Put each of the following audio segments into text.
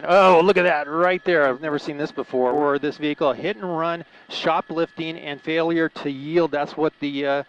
Oh, look at that right there. I've never seen this before. Or this vehicle, hit and run, shoplifting, and failure to yield. That's what the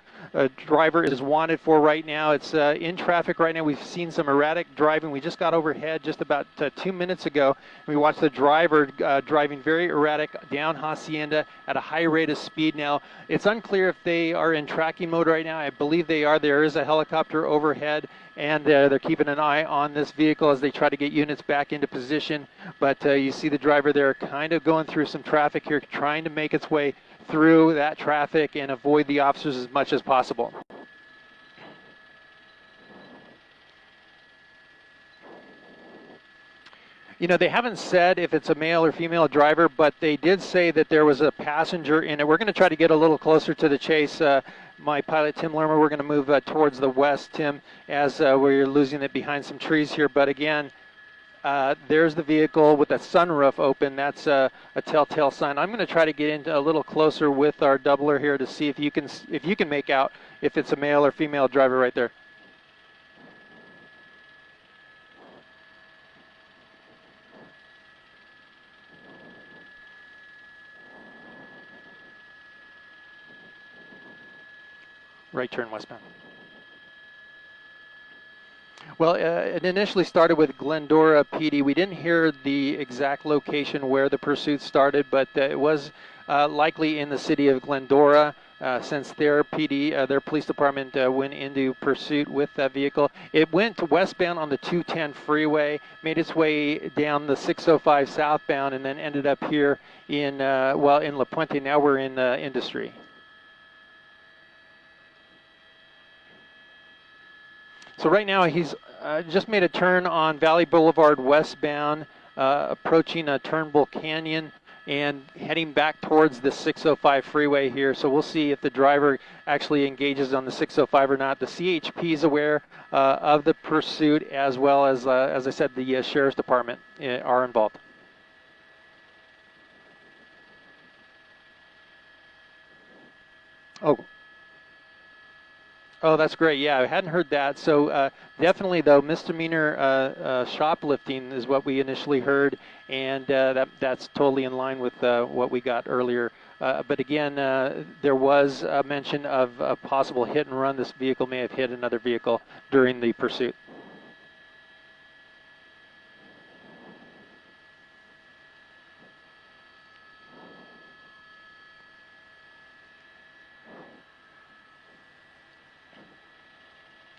driver is wanted for right now. It's in traffic right now. We've seen some erratic driving. We just got overhead just about 2 minutes ago. We watched the driver driving very erratic down Hacienda at a high rate of speed. Now, it's unclear if they are in tracking mode right now. I believe they are. There is a helicopter overhead, and they're keeping an eye on this vehicle as they try to get units back into position. But you see the driver there kind of going through some traffic here, trying to make its way through that traffic and avoid the officers as much as possible. You know, they haven't said if it's a male or female driver, but they did say that there was a passenger in it. We're going to try to get a little closer to the chase. My pilot, Tim Lermer, we're going to move towards the west, Tim, as we're losing it behind some trees here. But again, there's the vehicle with the sunroof open. That's a telltale sign. I'm going to try to get into a little closer with our doubler here to see if you can make out if it's a male or female driver right there. Right turn westbound. Well, it initially started with Glendora PD. We didn't hear the exact location where the pursuit started, but it was likely in the city of Glendora, since their PD, their police department, went into pursuit with that vehicle. It went westbound on the 210 freeway, made its way down the 605 southbound, and then ended up here in, in La Puente. Now we're in Industry. So right now he's just made a turn on Valley Boulevard westbound, approaching Turnbull Canyon and heading back towards the 605 freeway here. So we'll see if the driver actually engages on the 605 or not. The CHP is aware of the pursuit, as well as I said, the Sheriff's Department are involved. Oh, that's great. Yeah, I hadn't heard that. So definitely, though, misdemeanor shoplifting is what we initially heard, and that's totally in line with what we got earlier. But again, there was a mention of a possible hit and run. This vehicle may have hit another vehicle during the pursuit.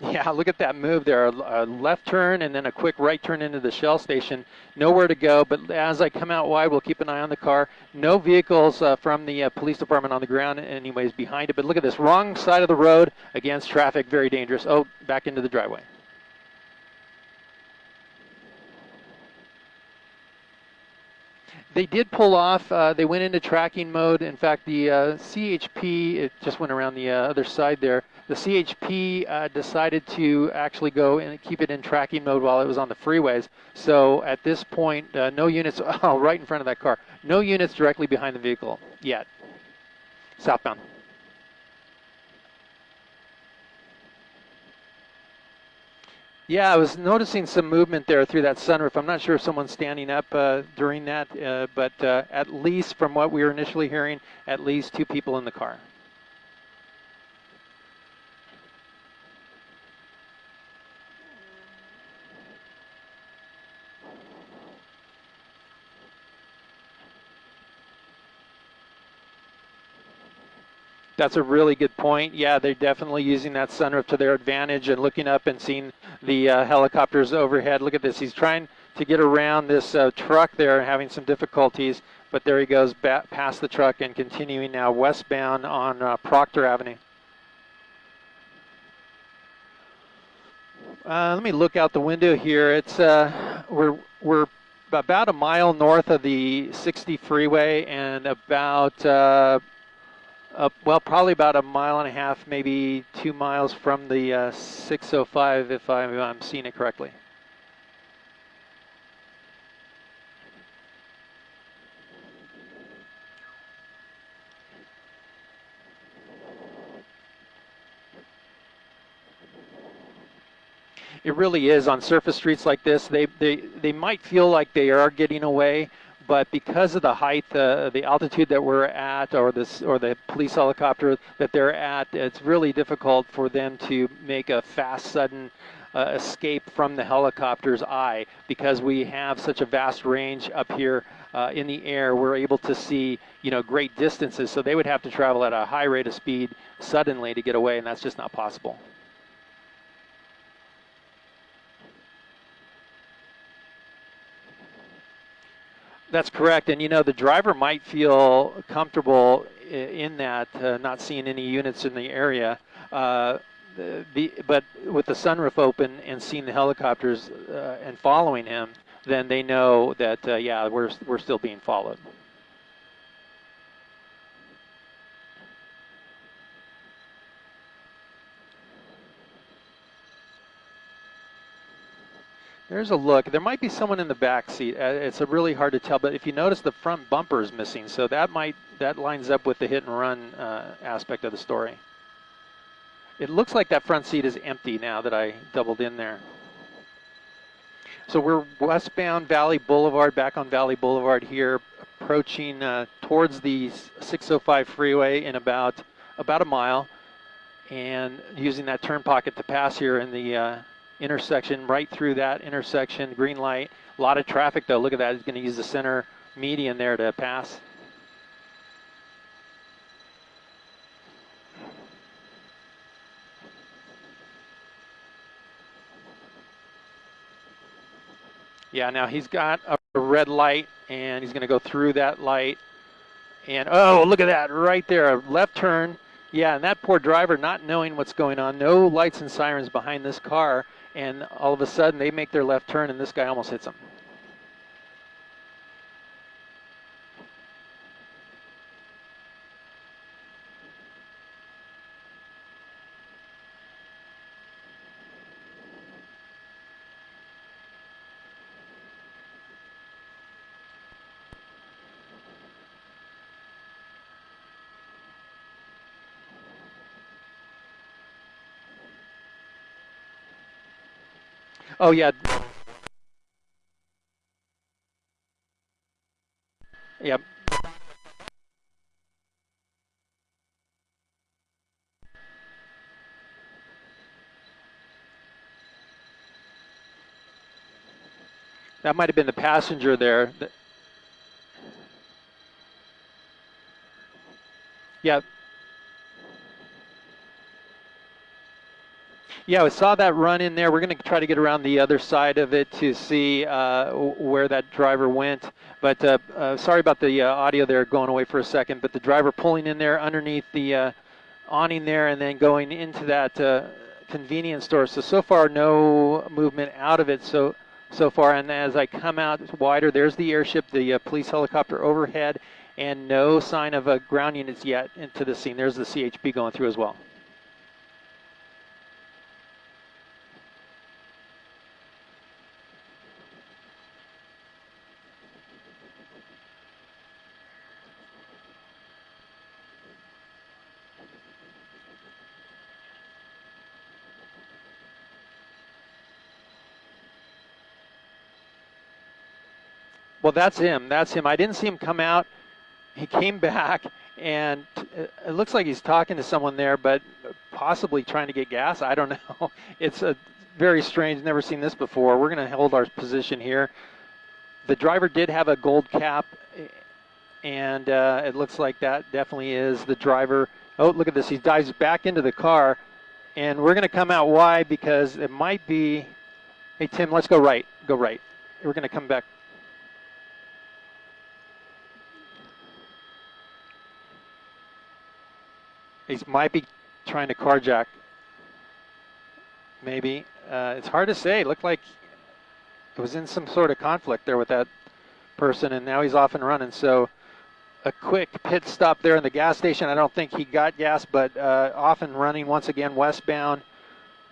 Yeah, look at that move there. A left turn and then a quick right turn into the Shell station. Nowhere to go, but as I come out wide, we'll keep an eye on the car. No vehicles from the police department on the ground anyways behind it. But look at this, wrong side of the road against traffic, very dangerous. Oh, back into the driveway. They did pull off. They went into tracking mode. In fact, the CHP, it just went around the other side there. The CHP decided to actually go and keep it in tracking mode while it was on the freeways. So at this point, no units, oh, right in front of that car. No units directly behind the vehicle yet. Southbound. Yeah, I was noticing some movement there through that sunroof. I'm not sure if someone's standing up during that, but at least from what we were initially hearing, at least two people in the car. That's a really good point. Yeah, they're definitely using that sunroof to their advantage and looking up and seeing the helicopters overhead. Look at this. He's trying to get around this truck there and having some difficulties, but there he goes past the truck and continuing now westbound on Proctor Avenue. Let me look out the window here. It's we're about a mile north of the 60 freeway and about well, probably about a mile and a half, maybe 2 miles from the 605, if I'm seeing it correctly. It really is. On surface streets like this, they might feel like they are getting away, but because of the height, the altitude that we're at, or the police helicopter that they're at, it's really difficult for them to make a fast, sudden escape from the helicopter's eye. Because we have such a vast range up here in the air, we're able to see, great distances. So they would have to travel at a high rate of speed suddenly to get away, and that's just not possible. That's correct, and the driver might feel comfortable in that, not seeing any units in the area. But with the sunroof open and seeing the helicopters and following him, then they know that yeah, we're still being followed. There's a look. There might be someone in the back seat. It's really hard to tell, but if you notice, the front bumper is missing, so that lines up with the hit and run aspect of the story. It looks like that front seat is empty now that I doubled in there. So we're westbound Valley Boulevard, back on Valley Boulevard here, approaching towards the 605 freeway in about a mile, and using that turn pocket to pass here in the intersection, right through that intersection, green light. A lot of traffic though. Look at that. He's going to use the center median there to pass. Yeah, now he's got a red light, and he's going to go through that light. And oh, look at that right there, a left turn. Yeah, and that poor driver not knowing what's going on, no lights and sirens behind this car, and all of a sudden they make their left turn and this guy almost hits them. Oh yeah. Yep. That might have been the passenger there. Yeah. Yeah, we saw that run in there. We're going to try to get around the other side of it to see where that driver went. But sorry about the audio there going away for a second. But the driver pulling in there underneath the awning there and then going into that convenience store. So far, no movement out of it so far. And as I come out wider, there's the airship, the police helicopter overhead, and no sign of ground units yet into the scene. There's the CHP going through as well. Well, that's him. That's him. I didn't see him come out. He came back, and it looks like he's talking to someone there, but possibly trying to get gas. I don't know. It's a very strange. Never seen this before. We're going to hold our position here. The driver did have a gold cap, and it looks like that definitely is the driver. Oh, look at this. He dives back into the car, and we're going to come out wide because it might be. Hey, Tim, let's go right. Go right. We're going to come back. He might be trying to carjack. Maybe. It's hard to say. It looked like it was in some sort of conflict there with that person, and now he's off and running. So a quick pit stop there in the gas station. I don't think he got gas, but off and running once again westbound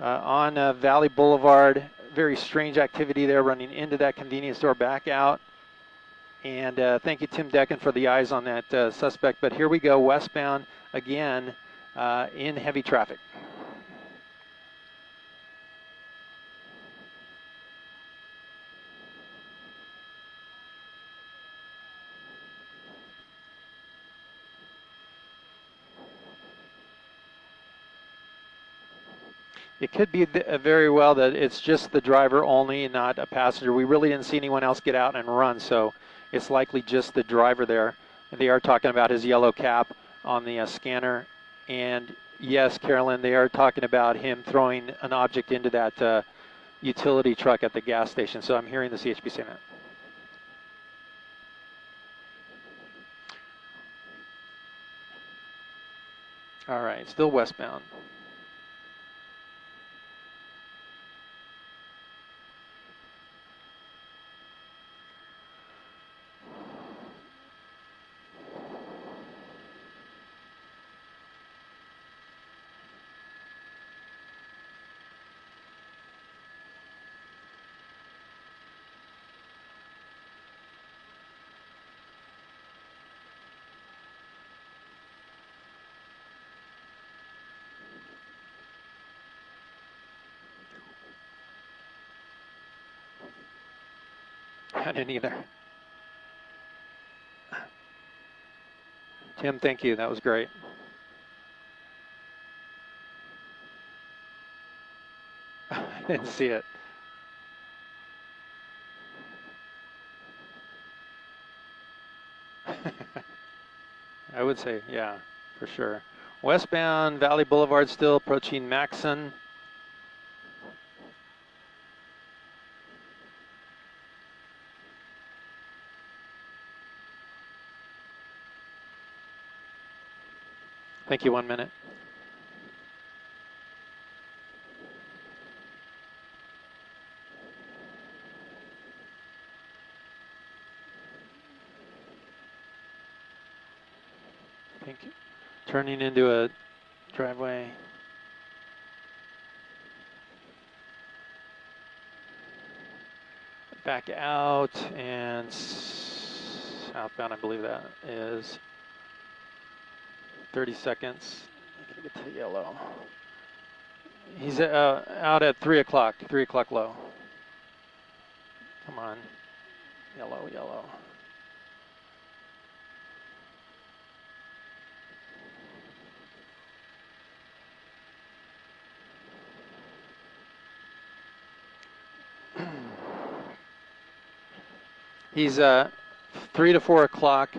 on Valley Boulevard. Very strange activity there, running into that convenience store, back out. And thank you, Tim Decken, for the eyes on that suspect. But here we go, westbound again in heavy traffic. It could be very well that it's just the driver only and not a passenger. We really didn't see anyone else get out and run, so it's likely just the driver there. And they are talking about his yellow cap on the scanner. And yes, Carolyn, they are talking about him throwing an object into that utility truck at the gas station. So I'm hearing the CHP saying that. All right, still westbound. I didn't either. Tim, thank you. That was great. I didn't see it. I would say, yeah, for sure. Westbound Valley Boulevard still approaching Maxon. Thank you, 1 minute. Thank you. Turning into a driveway. Back out and southbound, I believe that is 30 seconds. I gotta get to yellow. He's out at 3 o'clock, 3 o'clock low. Come on, yellow, yellow. He's 3 to 4 o'clock.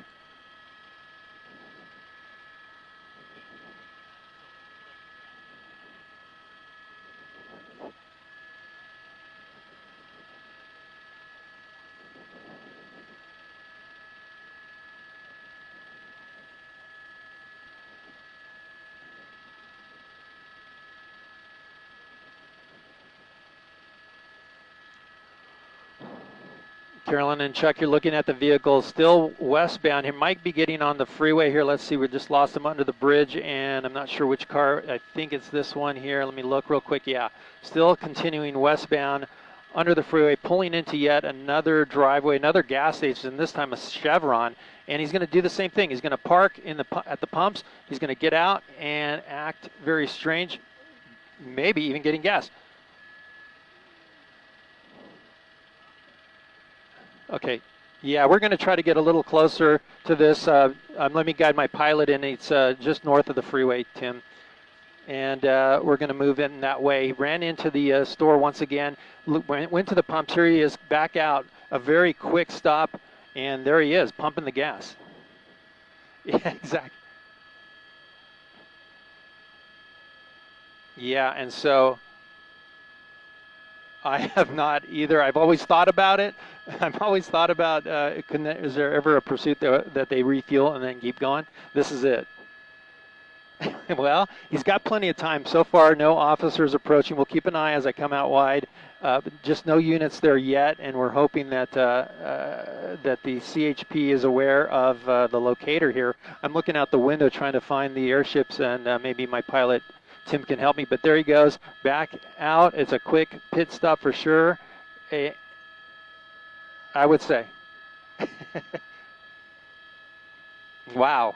Carolyn and Chuck, you're looking at the vehicle still westbound. He might be getting on the freeway here. Let's see, we just lost him under the bridge, and I'm not sure which car. I think it's this one here. Let me look real quick. Yeah, still continuing westbound under the freeway, pulling into yet another driveway, another gas station, this time a Chevron, and he's going to do the same thing. He's going to park at the pumps. He's going to get out and act very strange, maybe even getting gas. Okay, yeah, we're going to try to get a little closer to this. Let me guide my pilot in. It's just north of the freeway, Tim. And we're going to move in that way. He ran into the store once again, went to the pumps. Here he is, back out. A very quick stop, and there he is, pumping the gas. Yeah, exactly. Yeah, and so I have not either. I've always thought about it. I've always thought about, is there ever a pursuit that they refuel and then keep going? This is it. Well, he's got plenty of time. So far, no officers approaching. We'll keep an eye as I come out wide. Just no units there yet, and we're hoping that that the CHP is aware of the locator here. I'm looking out the window trying to find the airships, and maybe my pilot Tim can help me, but there he goes, back out. It's a quick pit stop for sure, I would say. Wow,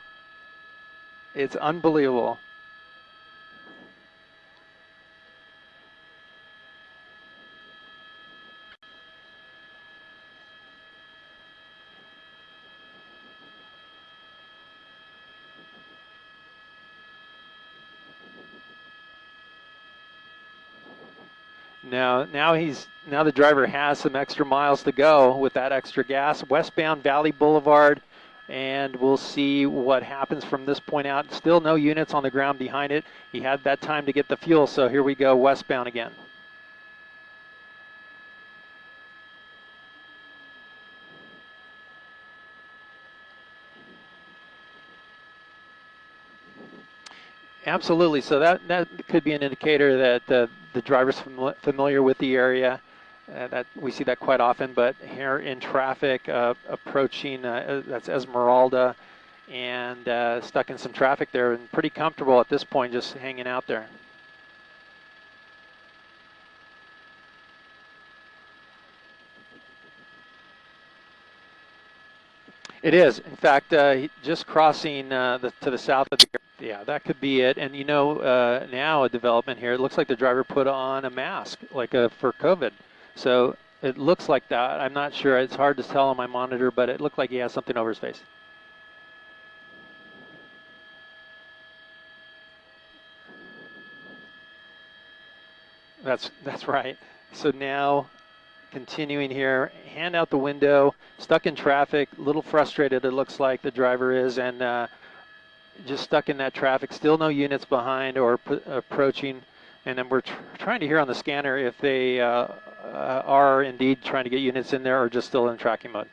it's unbelievable. Now the driver has some extra miles to go with that extra gas. Westbound Valley Boulevard, and we'll see what happens from this point out. Still no units on the ground behind it. He had that time to get the fuel, so here we go westbound again. Absolutely. So that could be an indicator that the driver's familiar with the area. That we see that quite often. But here in traffic, approaching that's Esmeralda, and stuck in some traffic there, and pretty comfortable at this point, just hanging out there. It is. In fact, just crossing to the south of the, yeah, that could be it. And you know, now a development here, it looks like the driver put on a mask, like for COVID. So it looks like that. I'm not sure. It's hard to tell on my monitor, but it looked like he has something over his face. That's right. So now, continuing here, hand out the window, stuck in traffic, a little frustrated it looks like the driver is, and just stuck in that traffic, still no units behind or approaching, and then we're trying to hear on the scanner if they are indeed trying to get units in there or just still in tracking mode.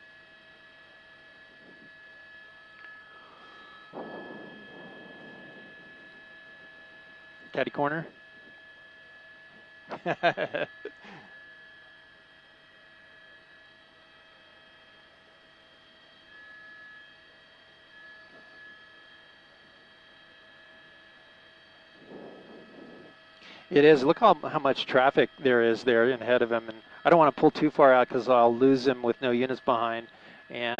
Caddy corner. It is. Look how much traffic there is there ahead of him, and I don't want to pull too far out because I'll lose him with no units behind. And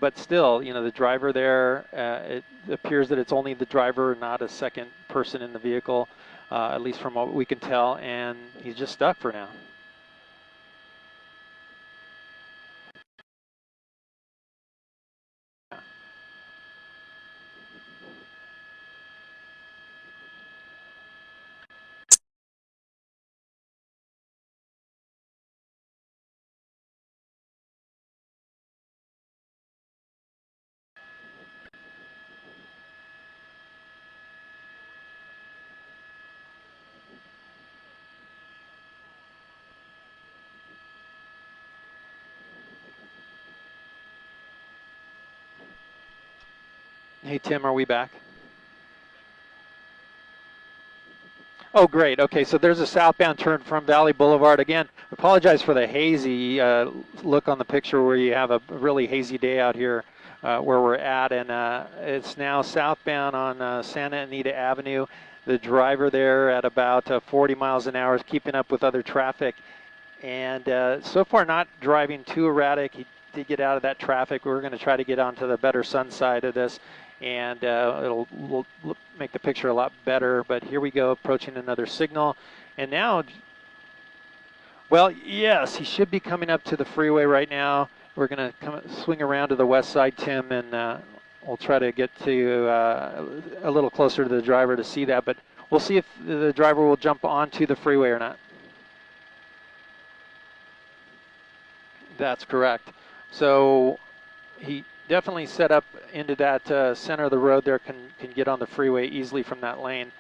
but still, you know, the driver there. It appears that it's only the driver, not a second person in the vehicle, at least from what we can tell. And he's just stuck for now. Hey, Tim, are we back? Oh, great. Okay, so there's a southbound turn from Valley Boulevard. Again, apologize for the hazy look on the picture where you have a really hazy day out here where we're at. And it's now southbound on Santa Anita Avenue. The driver there at about 40 miles an hour is keeping up with other traffic. And so far not driving too erratic. He did get out of that traffic. We're going to try to get onto the better sun side of this, and it'll make the picture a lot better. But here we go, approaching another signal. And now, well, yes, he should be coming up to the freeway right now. We're going to swing around to the west side, Tim, and we'll try to get to a little closer to the driver to see that. But we'll see if the driver will jump onto the freeway or not. That's correct. So he definitely set up into that center of the road there, can get on the freeway easily from that lane.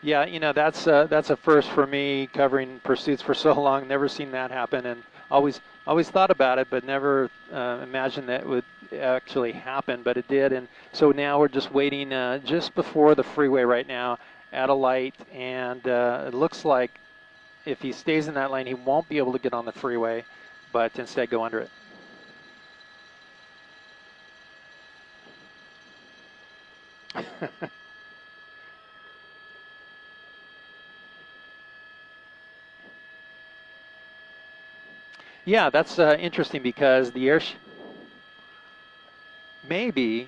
Yeah, you know, that's a first for me, covering pursuits for so long. Never seen that happen, and always thought about it, but never imagined that it would actually happen. But it did, and so now we're just waiting just before the freeway right now at a light, and it looks like if he stays in that lane, he won't be able to get on the freeway, but instead go under it. Yeah, that's interesting because the air maybe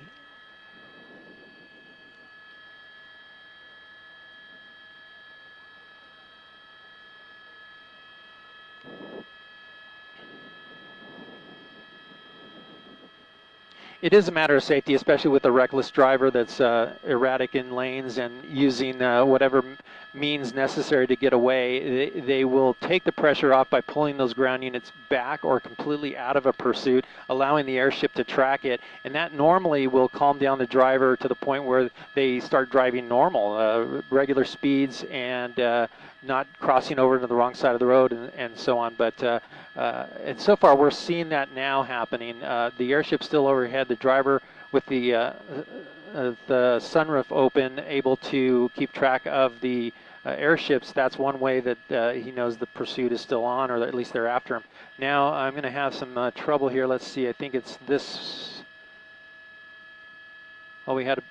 It is a matter of safety, especially with a reckless driver that's erratic in lanes and using whatever means necessary to get away. They will take the pressure off by pulling those ground units back or completely out of a pursuit, allowing the airship to track it. And that normally will calm down the driver to the point where they start driving normal, regular speeds, and not crossing over to the wrong side of the road and so on. But and so far we're seeing that now happening. The airship's still overhead. The driver with the sunroof open, able to keep track of the airships. That's one way that he knows the pursuit is still on, or at least they're after him. Now I'm going to have some trouble here. Let's see. I think it's this. Oh, we had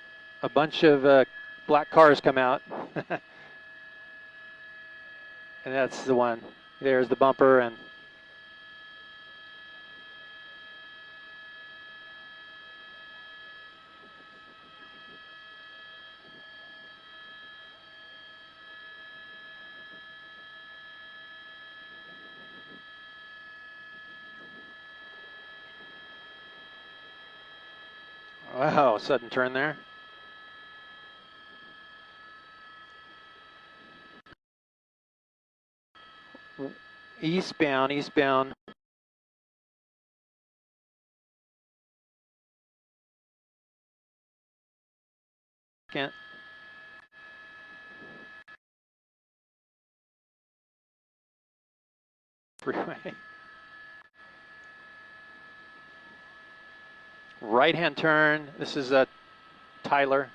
a bunch of black cars come out. And that's the one. There's the bumper, and wow, sudden turn there. Eastbound, eastbound. Can't. Freeway. Right-hand turn. This is Tyler.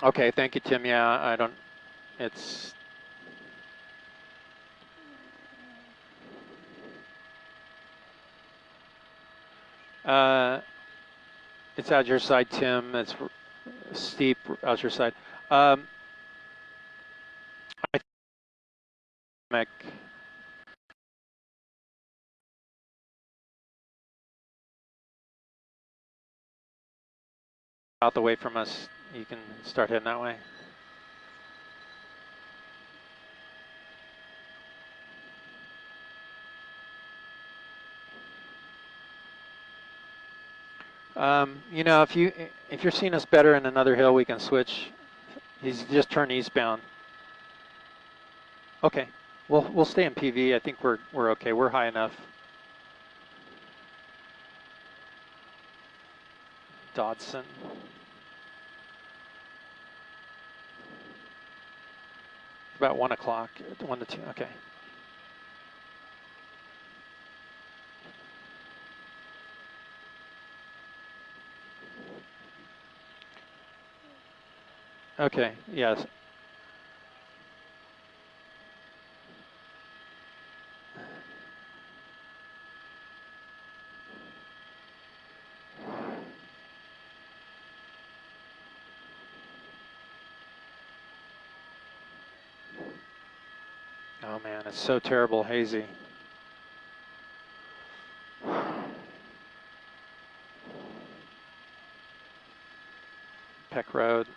Okay, thank you, Tim. Yeah, I don't. It's. It's out your side, Tim. It's steep out your side. I think out the way from us. You can start heading that way. You know, if you're seeing us better in another hill, we can switch. He's just turned eastbound. Okay, we'll stay in PV. I think we're okay. We're high enough. Dodson. About 1 o'clock, 1 to 2. Okay. Okay, yes. Oh man, it's so terrible, hazy. Peck Road.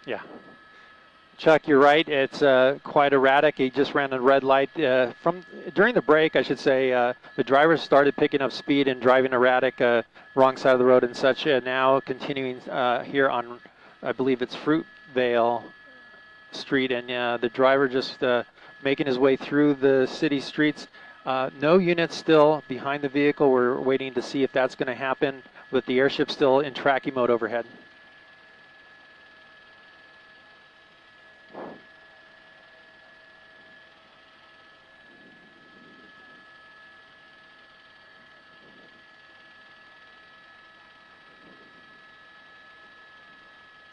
Yeah. Chuck, you're right. It's quite erratic. He just ran a red light. During the break, I should say, the driver started picking up speed and driving erratic, wrong side of the road and such. Now continuing here on, I believe it's Fruitvale. street, and the driver just making his way through the city streets. No units still behind the vehicle. We're waiting to see if that's going to happen, with the airship still in tracking mode overhead.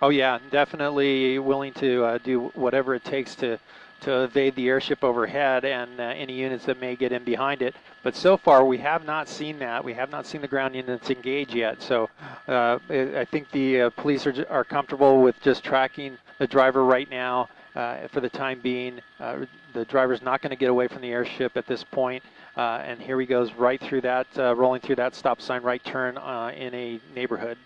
Oh yeah, definitely willing to do whatever it takes to evade the airship overhead and any units that may get in behind it. But so far, we have not seen that. We have not seen the ground units engage yet. So I think the police are comfortable with just tracking the driver right now for the time being. The driver's not going to get away from the airship at this point. And here he goes right through that, rolling through that stop sign, right turn in a neighborhood.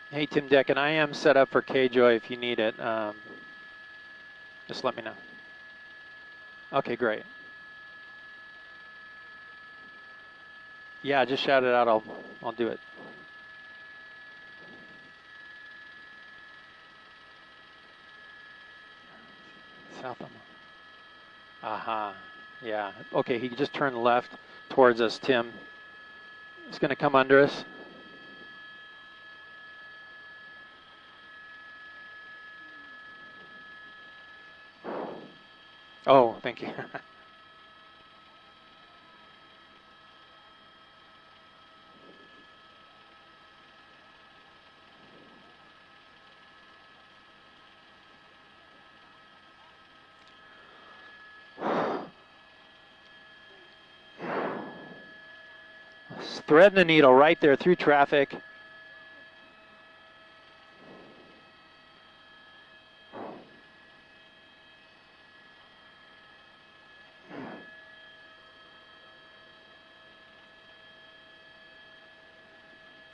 Hey, Tim Decken, I am set up for K-Joy if you need it. Just let me know. Okay, great. Yeah, just shout it out. I'll do it. South. Aha. Yeah. Okay, he just turned left towards us, Tim. He's going to come under us. Oh, thank you. Threading the needle right there through traffic.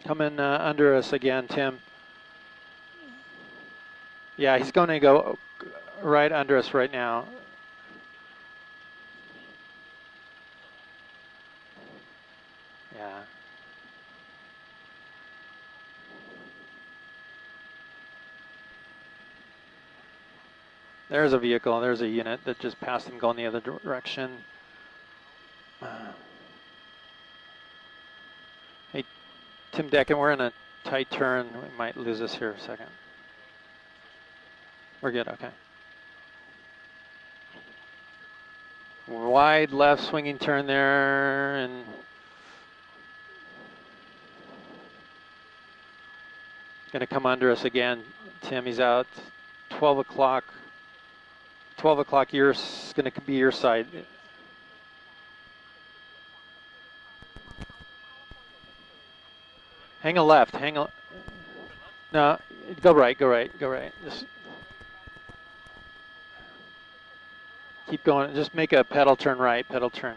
Coming under us again, Tim. Yeah, he's going to go right under us right now. Yeah. There's a vehicle, there's a unit that just passed him going the other direction. Hey, Tim Decken, we're in a tight turn. We might lose us here a second. We're good, okay. Wide left swinging turn there, and gonna come under us again. Tim, he's out. 12 o'clock. 12 o'clock, yours gonna be your side. Hang a left, no, go right. Just keep going, just make a pedal turn right, pedal turn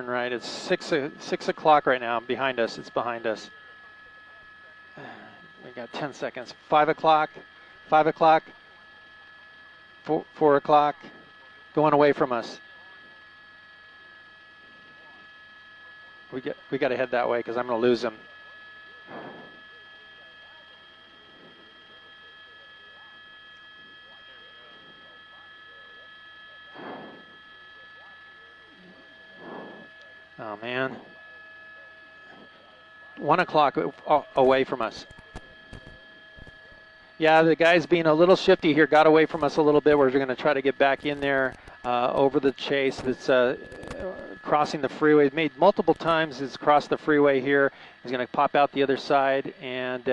right. It's 6 o'clock right now, behind us, it's behind us. We got 10 seconds. 5 o'clock, 4 o'clock, going away from us. We got to head that way because I'm going to lose him. Oh man. 1 o'clock away from us. Yeah, the guy's being a little shifty here, got away from us a little bit. We're going to try to get back in there over the chase. It's crossing the freeway. He's made multiple times. He's crossed the freeway here. He's going to pop out the other side. And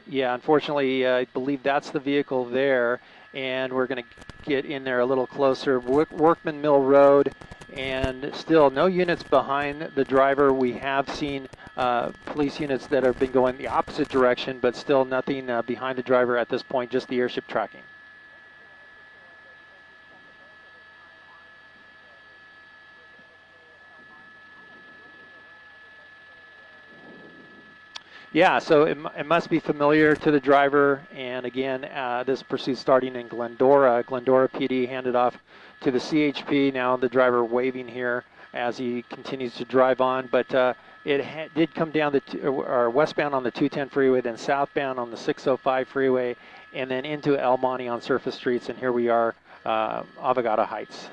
yeah, unfortunately, I believe that's the vehicle there. And we're going to get in there a little closer. Workman Mill Road and still no units behind the driver. We have seen police units that have been going the opposite direction, but still nothing behind the driver at this point, just the airship tracking. Yeah, so it must be familiar to the driver. And again, this pursuit starting in Glendora. Glendora PD handed off to the CHP. Now the driver waving here as he continues to drive on. But it did come down or westbound on the 210 freeway, then southbound on the 605 freeway, and then into El Monte on surface streets. And here we are, Avogado Heights.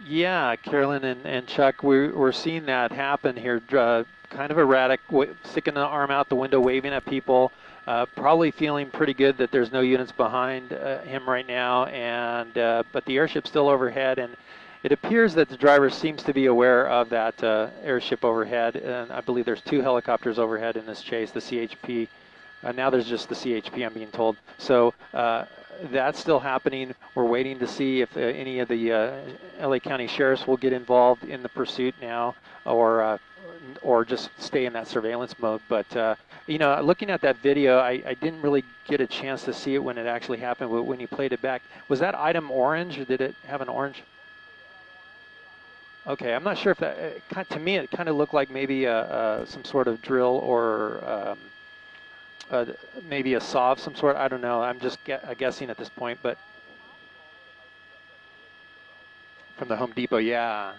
Yeah, Carolyn and Chuck, we're seeing that happen here. Kind of erratic, sticking the arm out the window, waving at people, probably feeling pretty good that there's no units behind him right now, and but the airship's still overhead, and it appears that the driver seems to be aware of that airship overhead, and I believe there's 2 helicopters overhead in this chase, the CHP. Now there's just the CHP, I'm being told. So that's still happening. We're waiting to see if any of the LA County sheriffs will get involved in the pursuit now, or just stay in that surveillance mode. But you know, looking at that video, I didn't really get a chance to see it when it actually happened. But when you played it back, was that item orange, or did it have an orange? Okay, I'm not sure if that. To me, it kind of looked like maybe some sort of drill or. Maybe a saw of some sort. I don't know. I'm just guessing at this point, but from the Home Depot, yeah.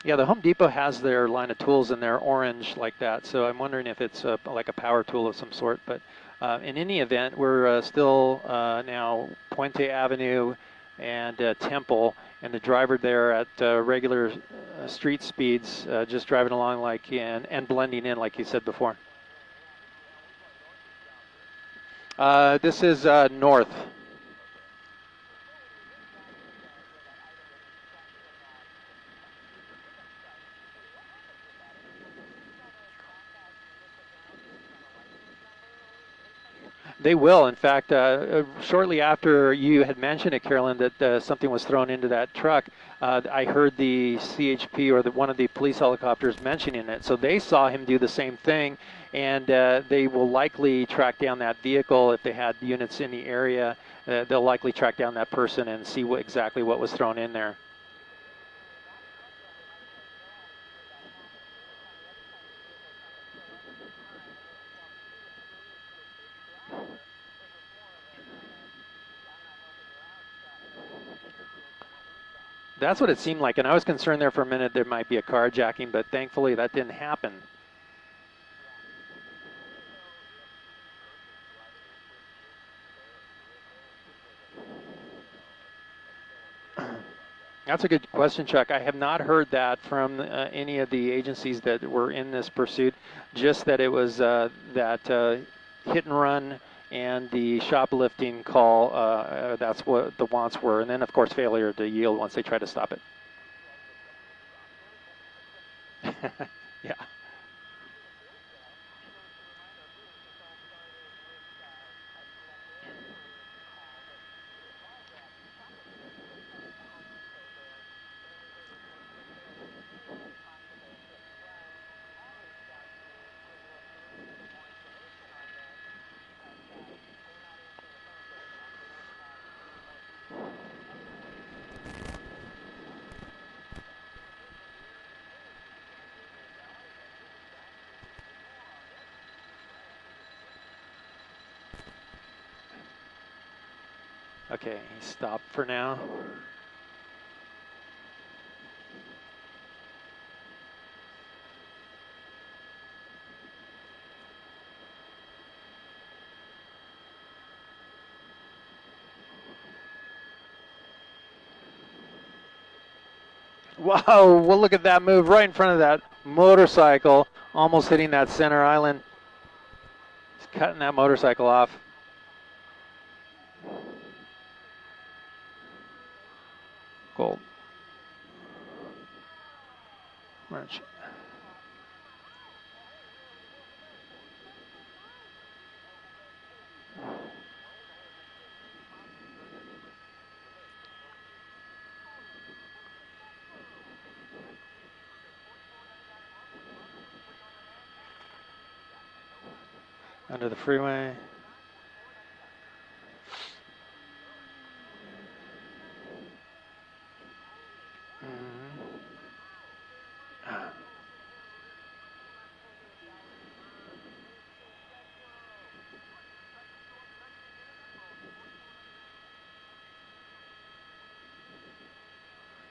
Yeah, the Home Depot has their line of tools and they're orange like that, so I'm wondering if it's like a power tool of some sort. But in any event, we're still now Puente Avenue and Temple, and the driver there at regular street speeds, just driving along like and blending in like you said before. This is north. They will. In fact, shortly after you had mentioned it, Carolyn, that something was thrown into that truck, I heard the CHP or one of the police helicopters mentioning it. So they saw him do the same thing, and they will likely track down that vehicle if they had units in the area. They'll likely track down that person and see exactly what was thrown in there. That's what it seemed like, and I was concerned there for a minute there might be a carjacking, but thankfully that didn't happen. That's a good question, Chuck. I have not heard that from any of the agencies that were in this pursuit, just that it was that hit and run and the shoplifting call, that's what the wants were. And then, of course, failure to yield once they try to stop it. Yeah. Okay, he stopped for now. Wow, well, look at that move right in front of that motorcycle, almost hitting that center island. He's cutting that motorcycle off. Gold. Orange. Under the freeway.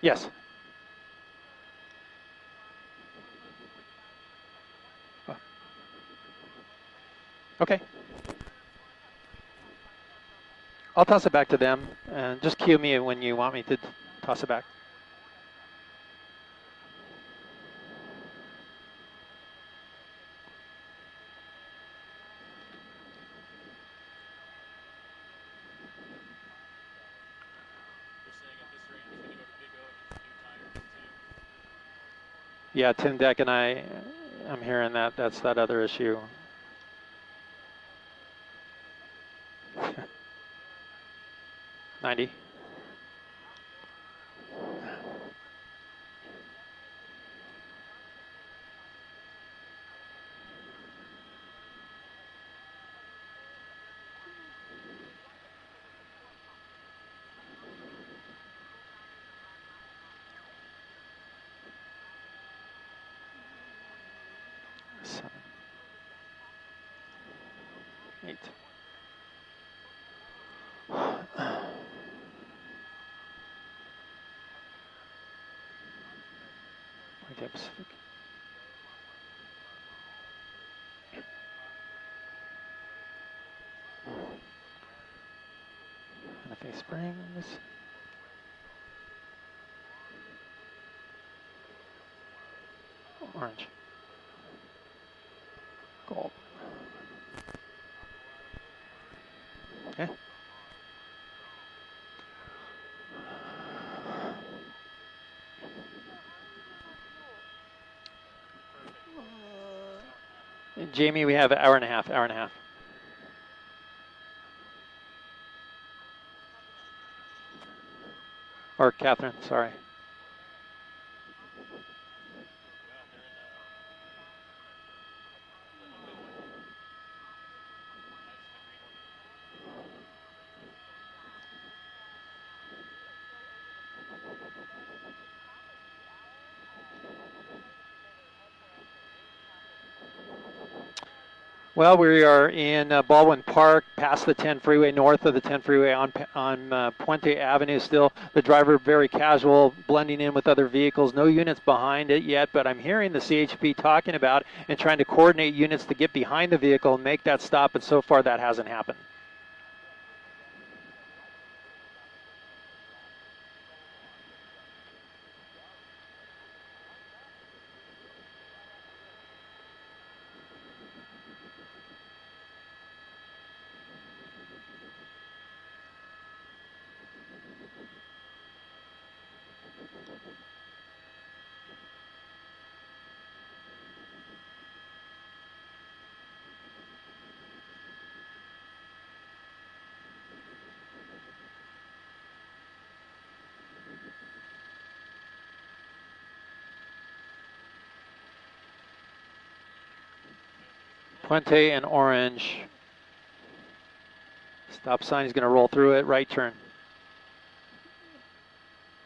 Yes. Okay. I'll toss it back to them, and just cue me when you want me to toss it back. Yeah, Tim Deck and I'm hearing that. That's that other issue. $90. Seven. 8. Pacific. NFA Springs. Orange. Gold. Okay. Jamie, we have an hour and a half. Or Catherine, sorry. Well, we are in Baldwin Park, past the 10 freeway, north of the 10 freeway on Puente Avenue still. The driver very casual, blending in with other vehicles. No units behind it yet, but I'm hearing the CHP talking about and trying to coordinate units to get behind the vehicle and make that stop, but so far that hasn't happened. Puente and Orange. Stop sign, he's going to roll through it, right turn.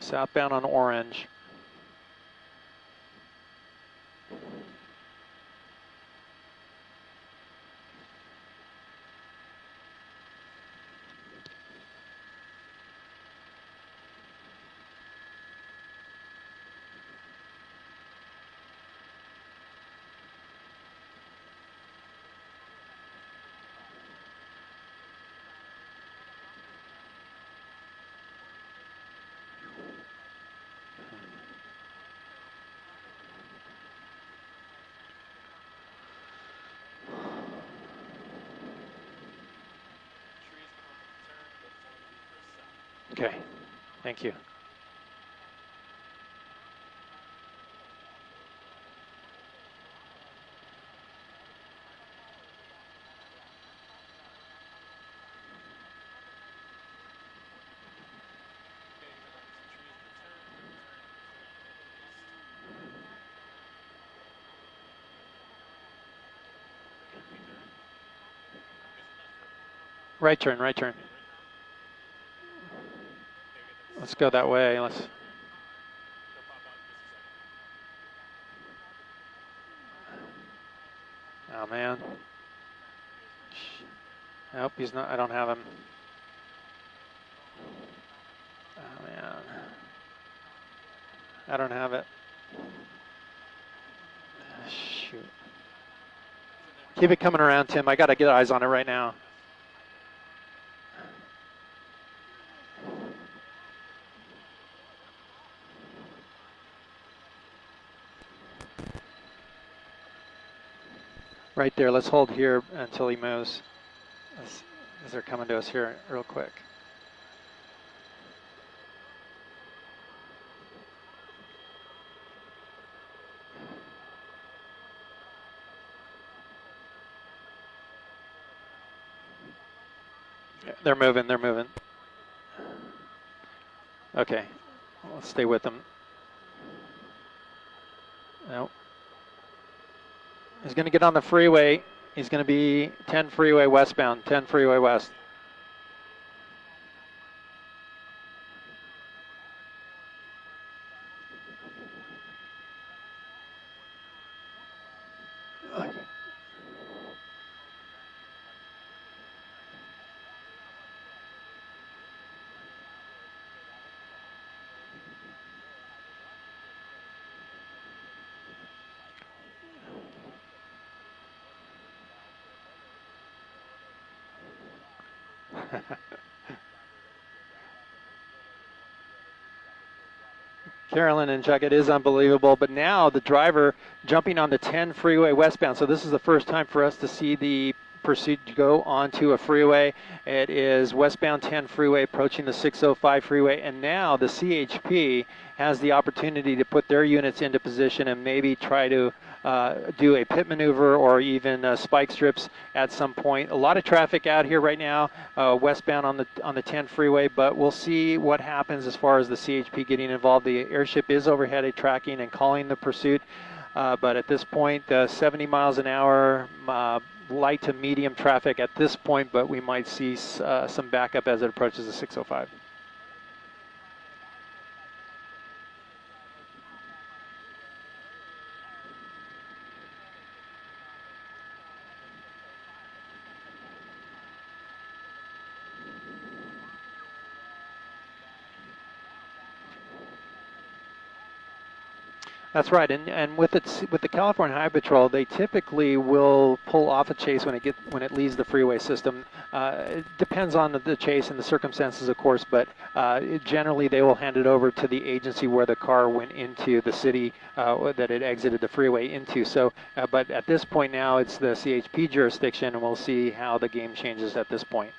Southbound on Orange. Okay, thank you. Right turn, right turn. Let's go that way. Let's. Oh man. Nope, he's not. I don't have him. Oh man. I don't have it. Shoot. Keep it coming around, Tim. I got to get eyes on it right now. Right there. Let's hold here until he moves. As they're coming to us here real quick. Yeah, they're moving, they're moving. Okay, let's stay with them. Nope. He's going to get on the freeway. He's going to be 10 freeway westbound, 10 freeway west. Okay. Carolyn and Chuck, it is unbelievable, but now the driver jumping on the 10 freeway westbound. So this is the first time for us to see the pursuit go onto a freeway. It is westbound 10 freeway approaching the 605 freeway, and now the CHP has the opportunity to put their units into position and maybe try to do a pit maneuver or even spike strips at some point. A lot of traffic out here right now, westbound on the 10 freeway, but we'll see what happens as far as the CHP getting involved. The airship is overhead tracking and calling the pursuit, but at this point, 70 miles an hour, light to medium traffic at this point, but we might see some backup as it approaches the 605. That's right, and with the California Highway Patrol, they typically will pull off a chase when it leaves the freeway system. It depends on the chase and the circumstances, of course, but generally they will hand it over to the agency where the car went into the city that it exited the freeway into. So, but at this point now, it's the CHP jurisdiction, and we'll see how the game changes at this point.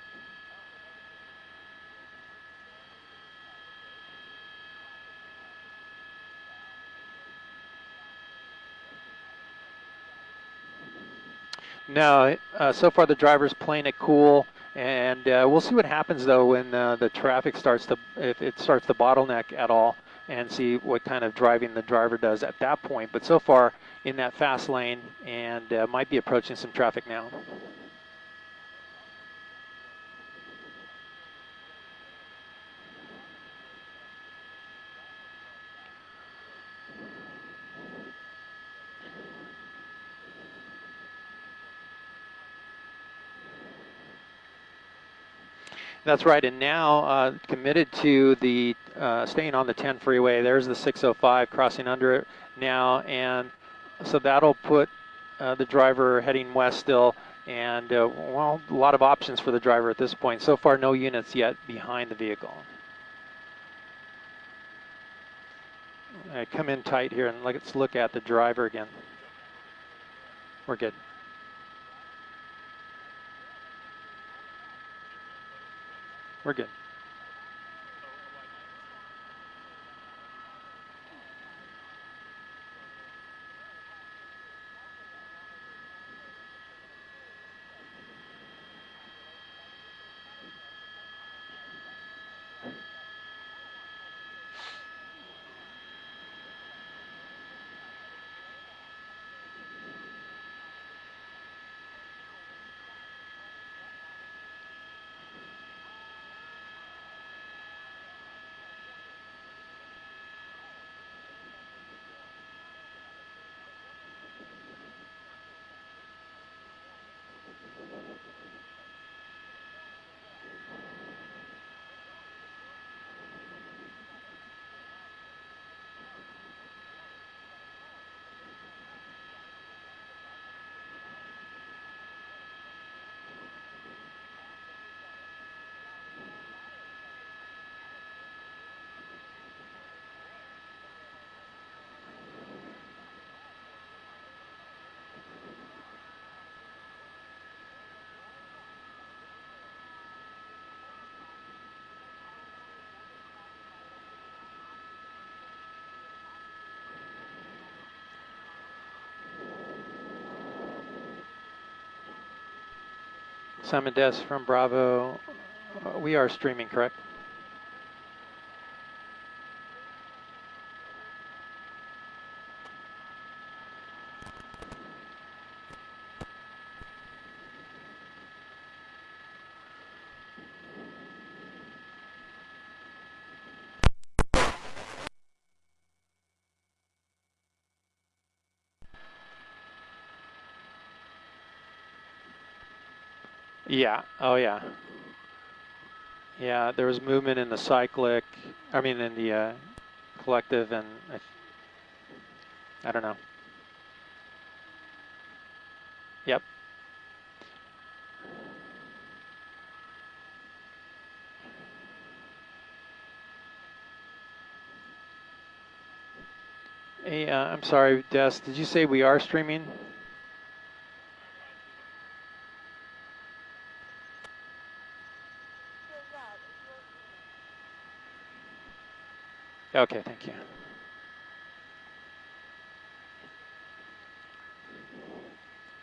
No, so far the driver's playing it cool, and we'll see what happens though when the traffic starts to, if it starts to bottleneck at all, and see what kind of driving the driver does at that point. But so far, in that fast lane and might be approaching some traffic now. That's right, and now committed to the staying on the 10 freeway. There's the 605 crossing under it now, and so that'll put the driver heading west still, and well, a lot of options for the driver at this point. So far, no units yet behind the vehicle. Come in tight here, and let's look at the driver again. We're good. We're good. Simon Des from Bravo. We are streaming, correct? Yeah. Oh, yeah. Yeah, there was movement in the cyclic, I mean in the collective, and I don't know. Yep. Hey, I'm sorry, Des, did you say we are streaming? Okay, thank you.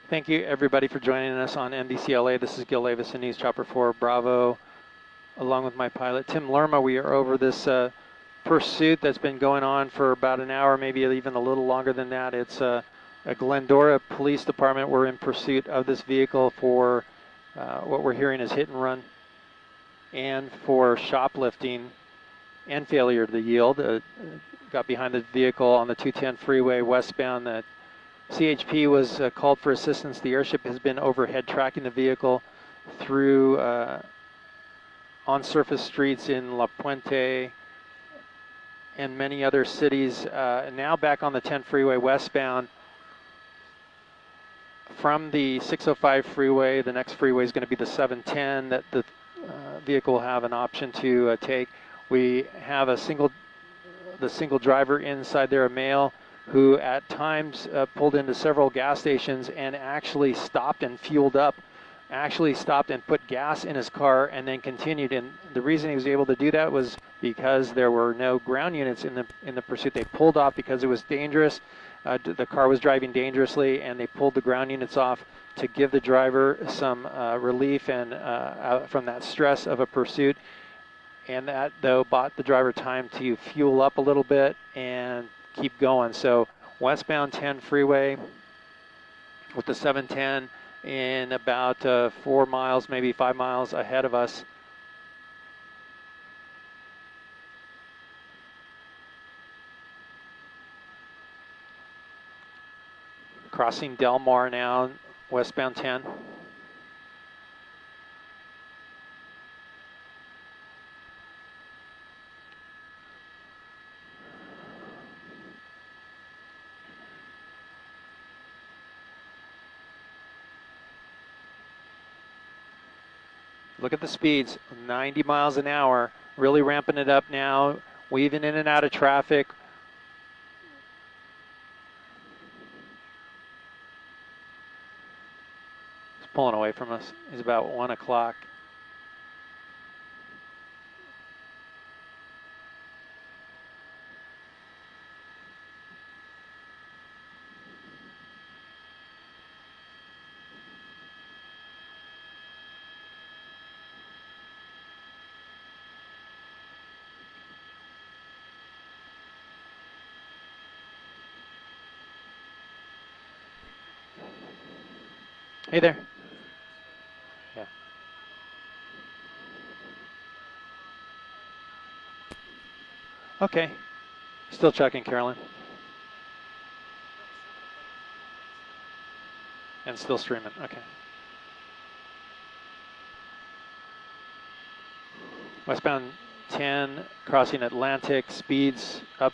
Thank you, everybody, for joining us on NBCLA. This is Gil Davis, News Chopper 4 Bravo, along with my pilot, Tim Lerma. We are over this pursuit that's been going on for about an hour, maybe even a little longer than that. It's a Glendora Police Department. We're in pursuit of this vehicle for what we're hearing is hit and run and for shoplifting and failure to yield. Got behind the vehicle on the 210 freeway westbound. That CHP was called for assistance. The airship has been overhead tracking the vehicle through on surface streets in La Puente and many other cities. Now back on the 10 freeway westbound from the 605 freeway. The next freeway is going to be the 710 that the vehicle will have an option to take. We have the single driver inside there, a male, who at times pulled into several gas stations and actually stopped and fueled up, actually stopped and put gas in his car and then continued. And the reason he was able to do that was because there were no ground units in the pursuit. They pulled off because it was dangerous. The car was driving dangerously, and they pulled the ground units off to give the driver some relief and from that stress of a pursuit. And that, though, bought the driver time to fuel up a little bit and keep going. So westbound 10 freeway with the 710 in about 4 miles, maybe 5 miles ahead of us. Crossing Del Mar now, westbound 10. Look at the speeds, 90 miles an hour, really ramping it up now, weaving in and out of traffic. He's pulling away from us. He's about 1 o'clock. Hey there. Yeah. Okay. Still checking, Carolyn. And still streaming. Okay. Westbound 10, crossing Atlantic, speeds up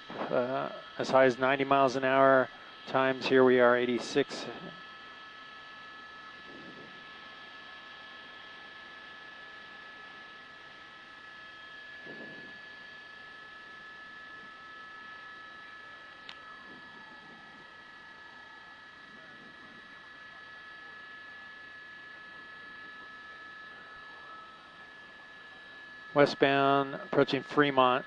as high as 90 miles an hour. Times here we are 86. Westbound, approaching Fremont.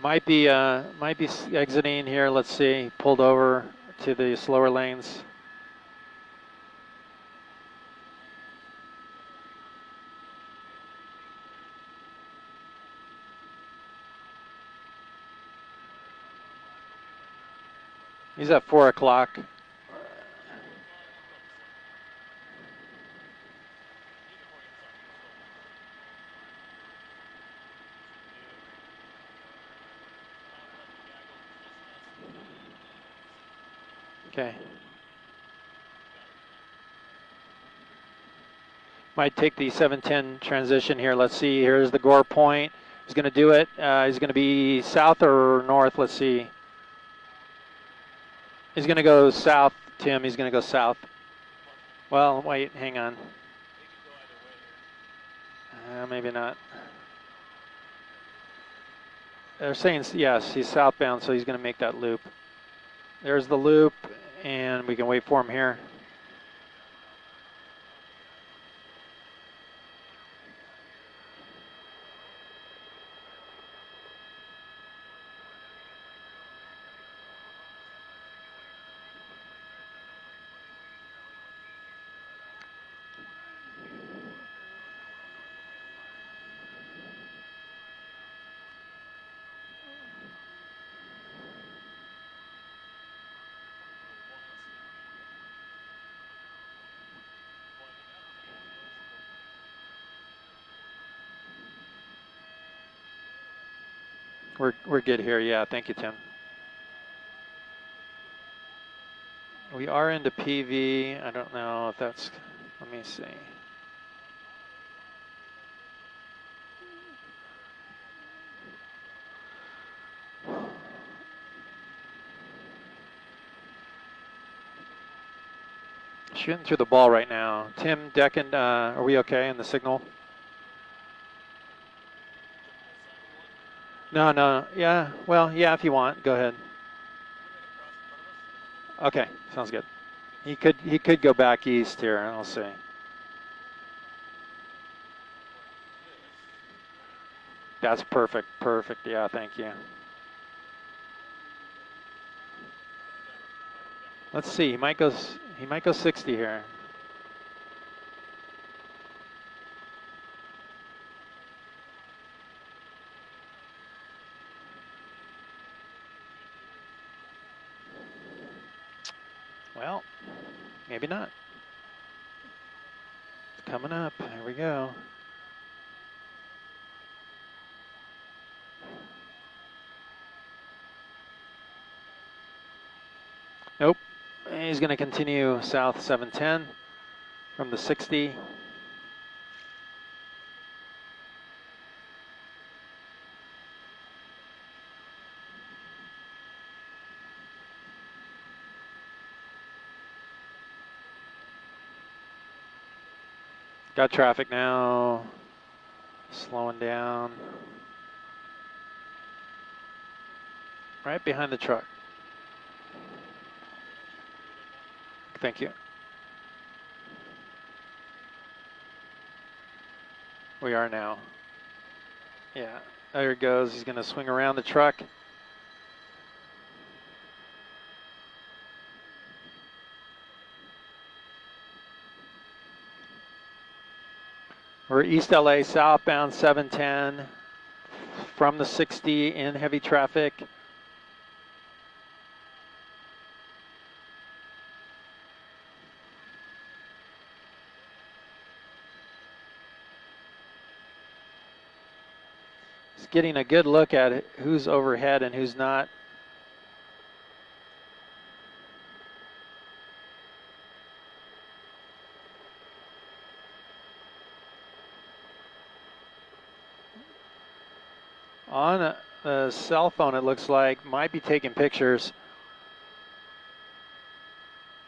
Might be exiting here. Let's see. Pulled over to the slower lanes. He's at 4 o'clock. Okay. Might take the 710 transition here. Let's see. Here's the Gore Point. He's going to do it. He's going to be south or north. Let's see. He's going to go south, Tim. He's going to go south. Well, wait. Hang on. Maybe not. They're saying yes. He's southbound, so he's going to make that loop. There's the loop, and we can wait for him here. We're good here. Yeah, thank you, Tim. We are into PV. I don't know if that's, let me see. Shooting through the ball right now. Tim, Decken, are we okay in the signal? No, yeah, well, yeah, if you want, go ahead. Okay, sounds good. He could go back east here, I'll see. That's perfect, yeah, thank you. Let's see, he might go 60 here. Well, maybe not. It's coming up. Here we go. Nope. He's going to continue south 710 from the 60. Got traffic now. Slowing down. Right behind the truck. Thank you. We are now. Yeah, there it goes. He's going to swing around the truck. We're East LA, southbound 710 from the 60 in heavy traffic. Just getting a good look at it, who's overhead and who's not. On a cell phone, it looks like, might be taking pictures.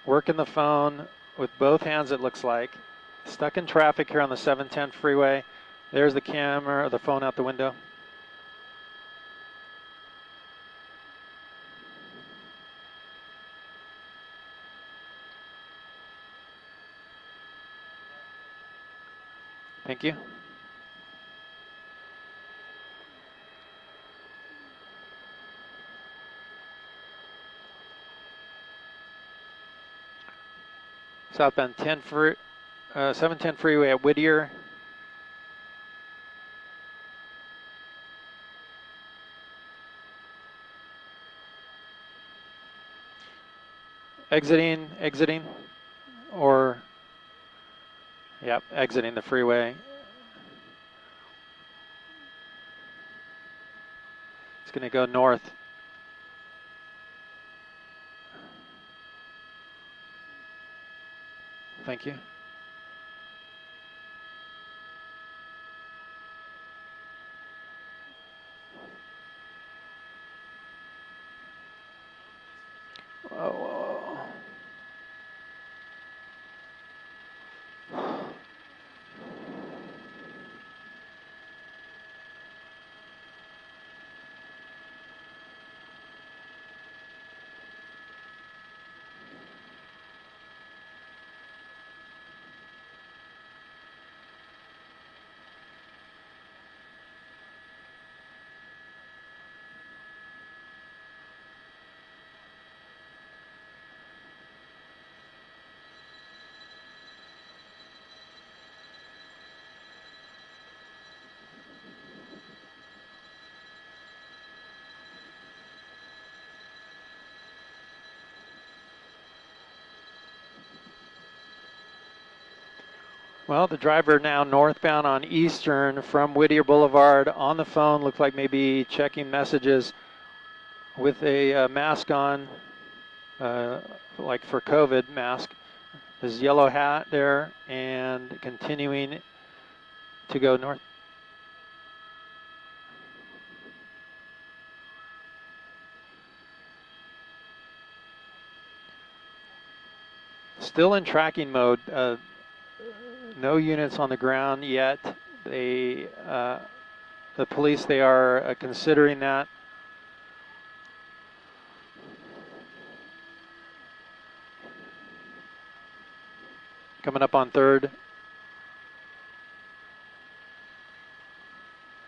Working the phone with both hands, it looks like. Stuck in traffic here on the 710 freeway. There's the camera, the phone out the window. Thank you. Southbound 710 freeway at Whittier. Exiting, or, yep, exiting the freeway. It's going to go north. Thank you. Whoa. Well, the driver now northbound on Eastern from Whittier Boulevard on the phone. Looked like maybe checking messages with a mask on, like for COVID mask. His yellow hat there and continuing to go north. Still in tracking mode. No units on the ground yet. The police, they are considering that. Coming up on 3rd.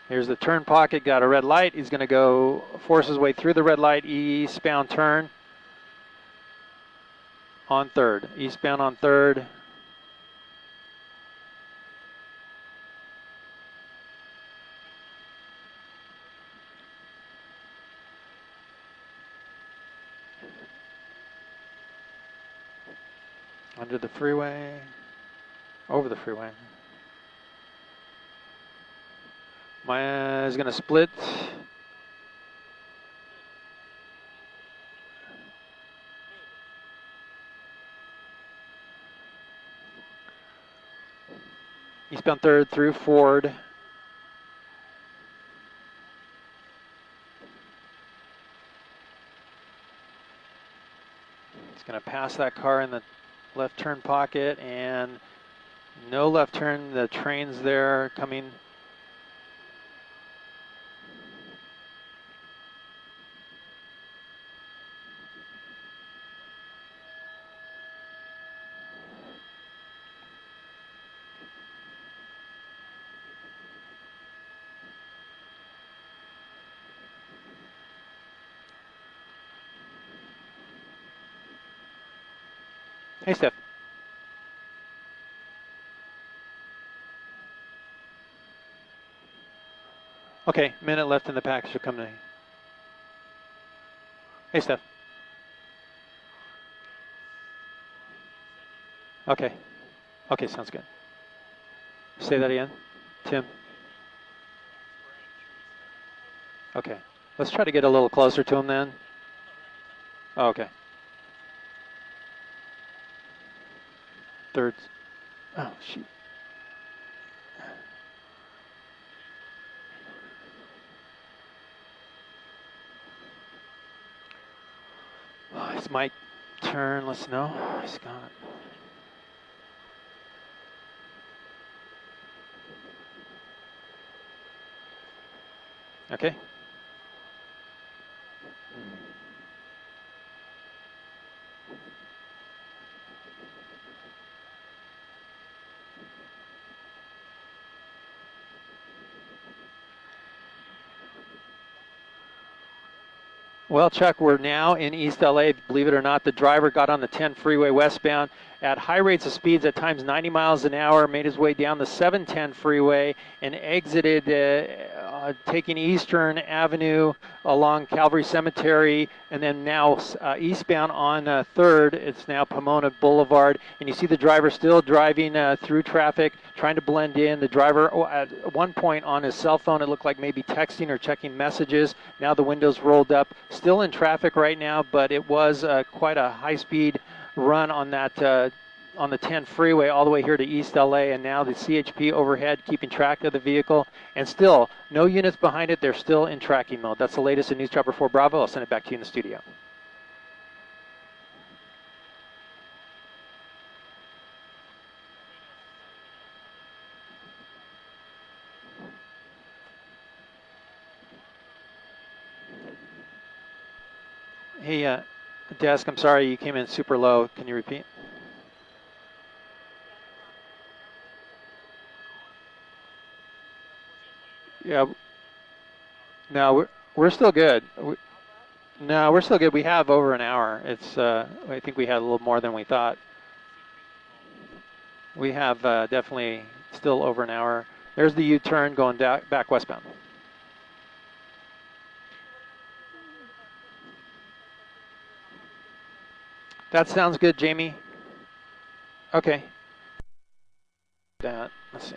Here's the turn pocket, got a red light. He's going to force his way through the red light, eastbound turn on 3rd. Eastbound on 3rd. Under the freeway, over the freeway. Maya is going to split. Eastbound 3rd through Ford. He's going to pass that car in the left turn pocket, and no left turn. The train's there coming. Hey, Steph. Okay, minute left in the package to come to. Hey, Steph. Okay. Okay, sounds good. Say that again, Tim. Okay. Let's try to get a little closer to him then. Oh, okay. 3rd. Oh, shoot. Oh, it's my turn. Let's know. He's gone. Okay. Well, Chuck, we're now in East LA. Believe it or not, the driver got on the 10 freeway westbound at high rates of speeds, at times 90 miles an hour, made his way down the 710 freeway and exited taking Eastern Avenue along Calvary Cemetery, and then now eastbound on 3rd. It's now Pomona Boulevard, and you see the driver still driving through traffic, trying to blend in. The driver, at one point on his cell phone, it looked like maybe texting or checking messages. Now the windows rolled up. Still in traffic right now, but it was quite a high-speed run on that on the 10 freeway all the way here to East LA, and now the CHP overhead keeping track of the vehicle, and still no units behind it. They're still in tracking mode. That's the latest in News Chopper 4 Bravo. I'll send it back to you in the studio. Hey, Desk, I'm sorry you came in super low. Can you repeat? Yeah. No, we're still good. No, we're still good. We have over an hour. It's I think we had a little more than we thought. We have definitely still over an hour. There's the U-turn going back westbound. That sounds good, Jamie. Okay. Let's see.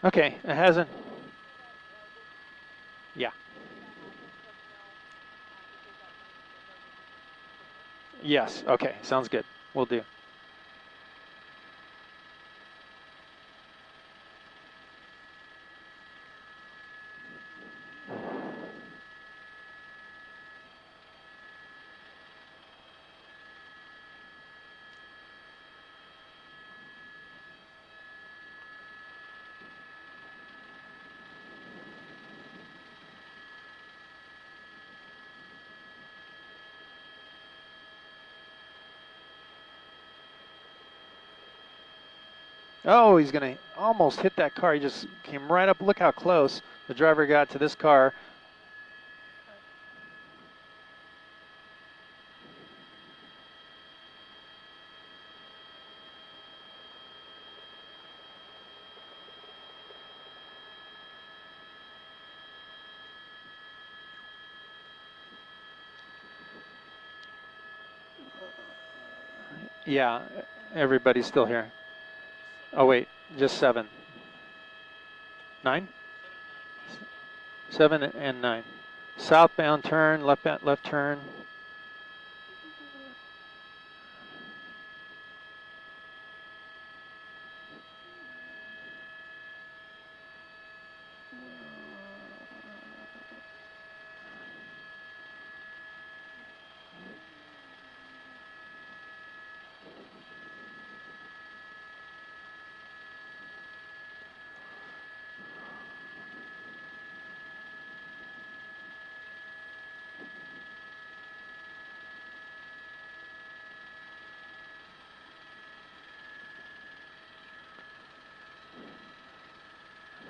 Okay, it hasn't. Yeah. Yes, okay, sounds good. We'll do. Oh, he's going to almost hit that car. He just came right up. Look how close the driver got to this car. Yeah, everybody's still here. Oh wait, just 7. 9? 7 and 9. Southbound turn, left turn.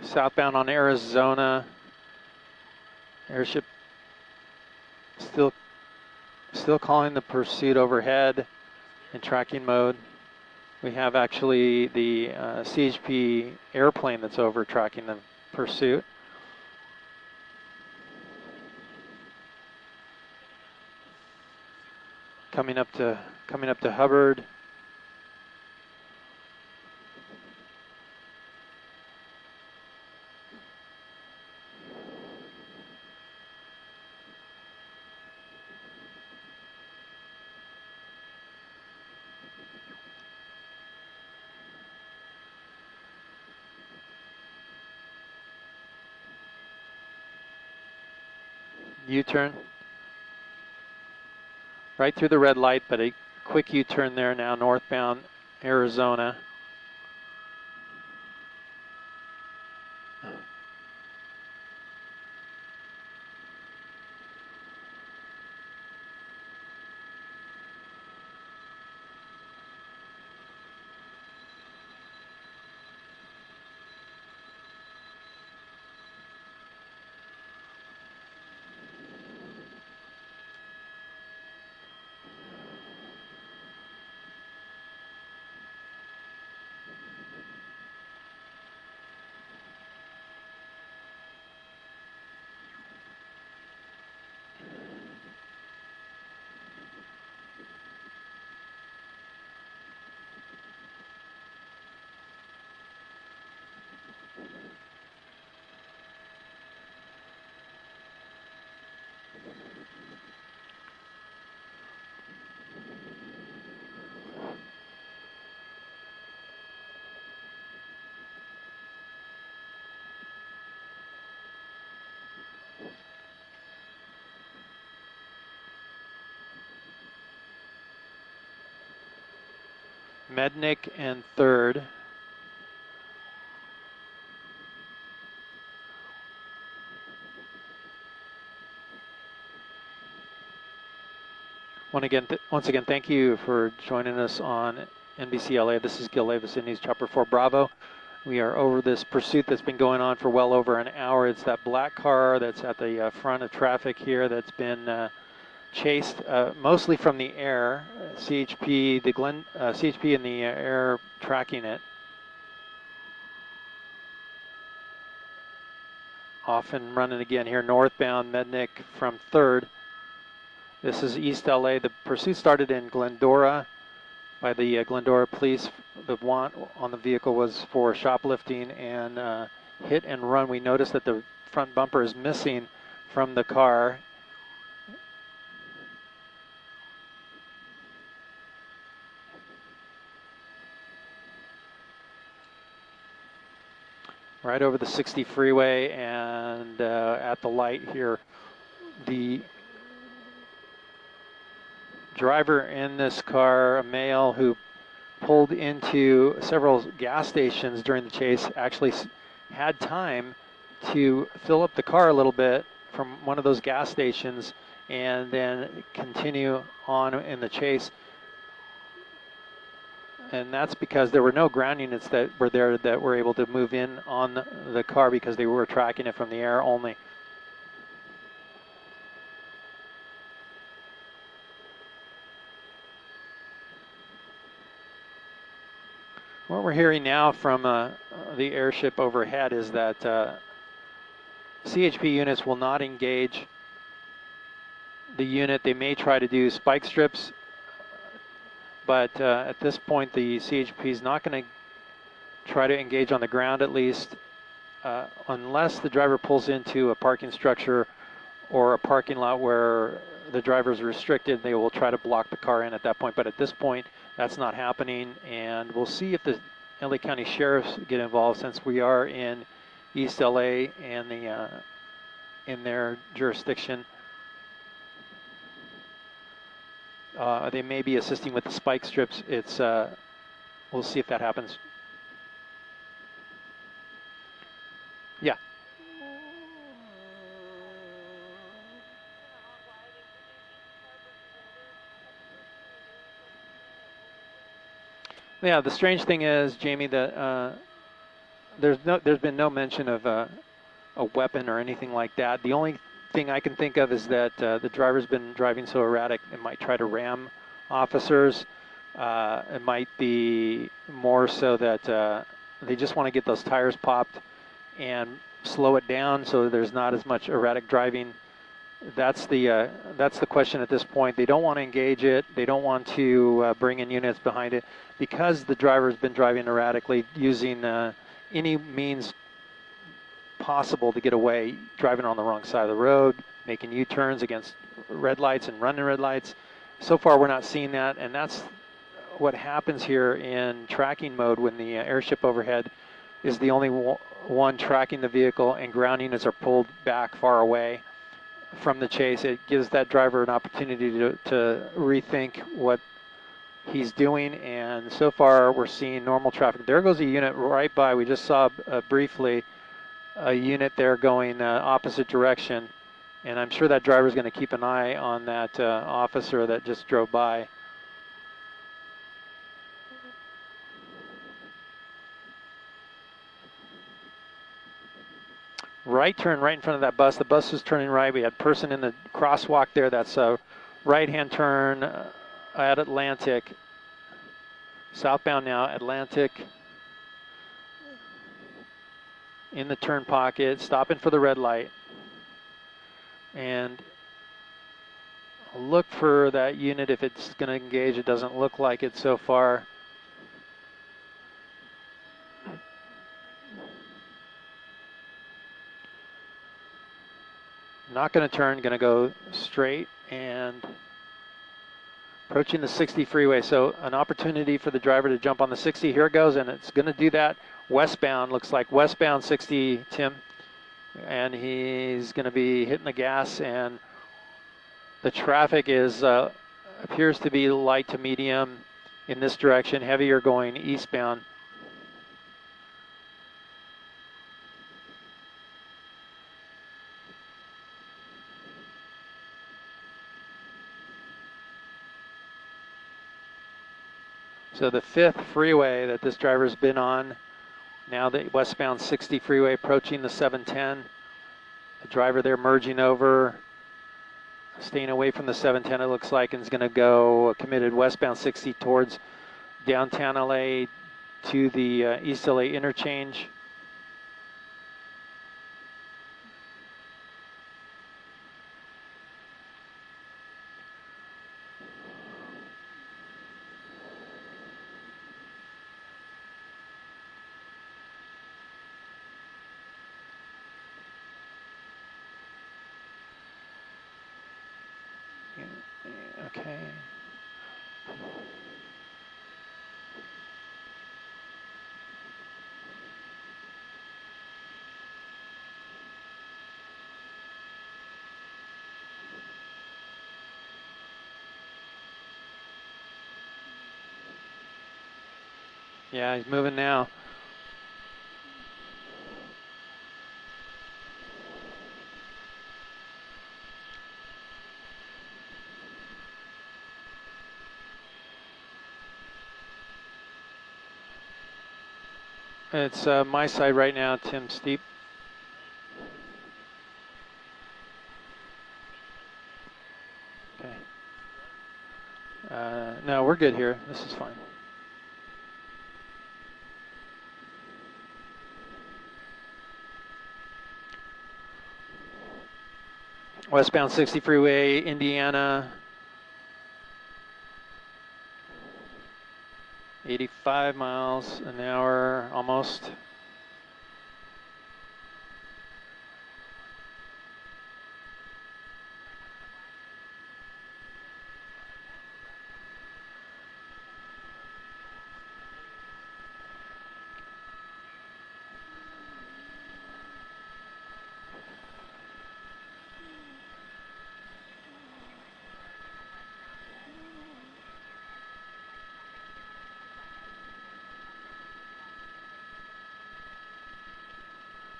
Southbound on Arizona. Airship still calling the pursuit overhead in tracking mode. We have actually the CHP airplane that's over tracking the pursuit. Coming up to Hubbard. U-turn. Right through the red light, but a quick U-turn there now, northbound Arizona. Mednick and third. Once again, thank you for joining us on NBC LA. This is Gil Davis in News Chopper 4 Bravo. We are over this pursuit that's been going on for well over an hour. It's that black car that's at the front of traffic here that's been chased mostly from the air. CHP, CHP in the air tracking it. Off and running again here, northbound Mednick from third. This is East LA. The pursuit started in Glendora by the Glendora police. The want on the vehicle was for shoplifting and hit and run. We noticed that the front bumper is missing from the car. Right over the 60 freeway and at the light here, the driver in this car, a male who pulled into several gas stations during the chase, actually had time to fill up the car a little bit from one of those gas stations and then continue on in the chase. And that's because there were no ground units that were there that were able to move in on the car because they were tracking it from the air only. What we're hearing now from the airship overhead is that CHP units will not engage the unit. They may try to do spike strips, but at this point the CHP is not going to try to engage on the ground, at least, unless the driver pulls into a parking structure or a parking lot where the driver is restricted. They will try to block the car in at that point, but at this point that's not happening, and we'll see if the LA County Sheriffs get involved, since we are in East LA and in their jurisdiction. They may be assisting with the spike strips. We'll see if that happens. Yeah. Yeah, the strange thing is, Jamie, that there's been no mention of a weapon or anything like that. The only thing I can think of is that the driver's been driving so erratic, it might try to ram officers. It might be more so that they just want to get those tires popped and slow it down so there's not as much erratic driving. That's the question at this point. They don't want to engage it. They don't want to bring in units behind it, because the driver's been driving erratically, using any means possible to get away, driving on the wrong side of the road, making U-turns against red lights and running red lights. So far we're not seeing that, and that's what happens here in tracking mode when the airship overhead is the only one tracking the vehicle and ground units are pulled back far away from the chase. It gives that driver an opportunity to rethink what he's doing, and so far we're seeing normal traffic. There goes a unit right by. We just saw briefly a unit there going opposite direction, and I'm sure that driver's going to keep an eye on that officer that just drove by. Right turn right in front of that bus. The bus was turning right. We had a person in the crosswalk there. That's a right-hand turn at Atlantic. Southbound now, Atlantic. In the turn pocket, stopping for the red light. And look for that unit if it's going to engage. It doesn't look like it so far. Not going to turn, going to go straight and approaching the 60 freeway. So an opportunity for the driver to jump on the 60. Here it goes, and it's going to do that westbound. Looks like westbound 60, Tim. And he's going to be hitting the gas, and the traffic is appears to be light to medium in this direction, heavier going eastbound. So the 5th freeway that this driver's been on, now the westbound 60 freeway approaching the 710. The driver there merging over, staying away from the 710 it looks like, and is going to go committed westbound 60 towards downtown LA to the East LA interchange. Okay. Yeah, he's moving now. It's my side right now, Tim Steep. Okay. No, we're good here. This is fine. Westbound 60 freeway, Indiana. 85 miles an hour, almost.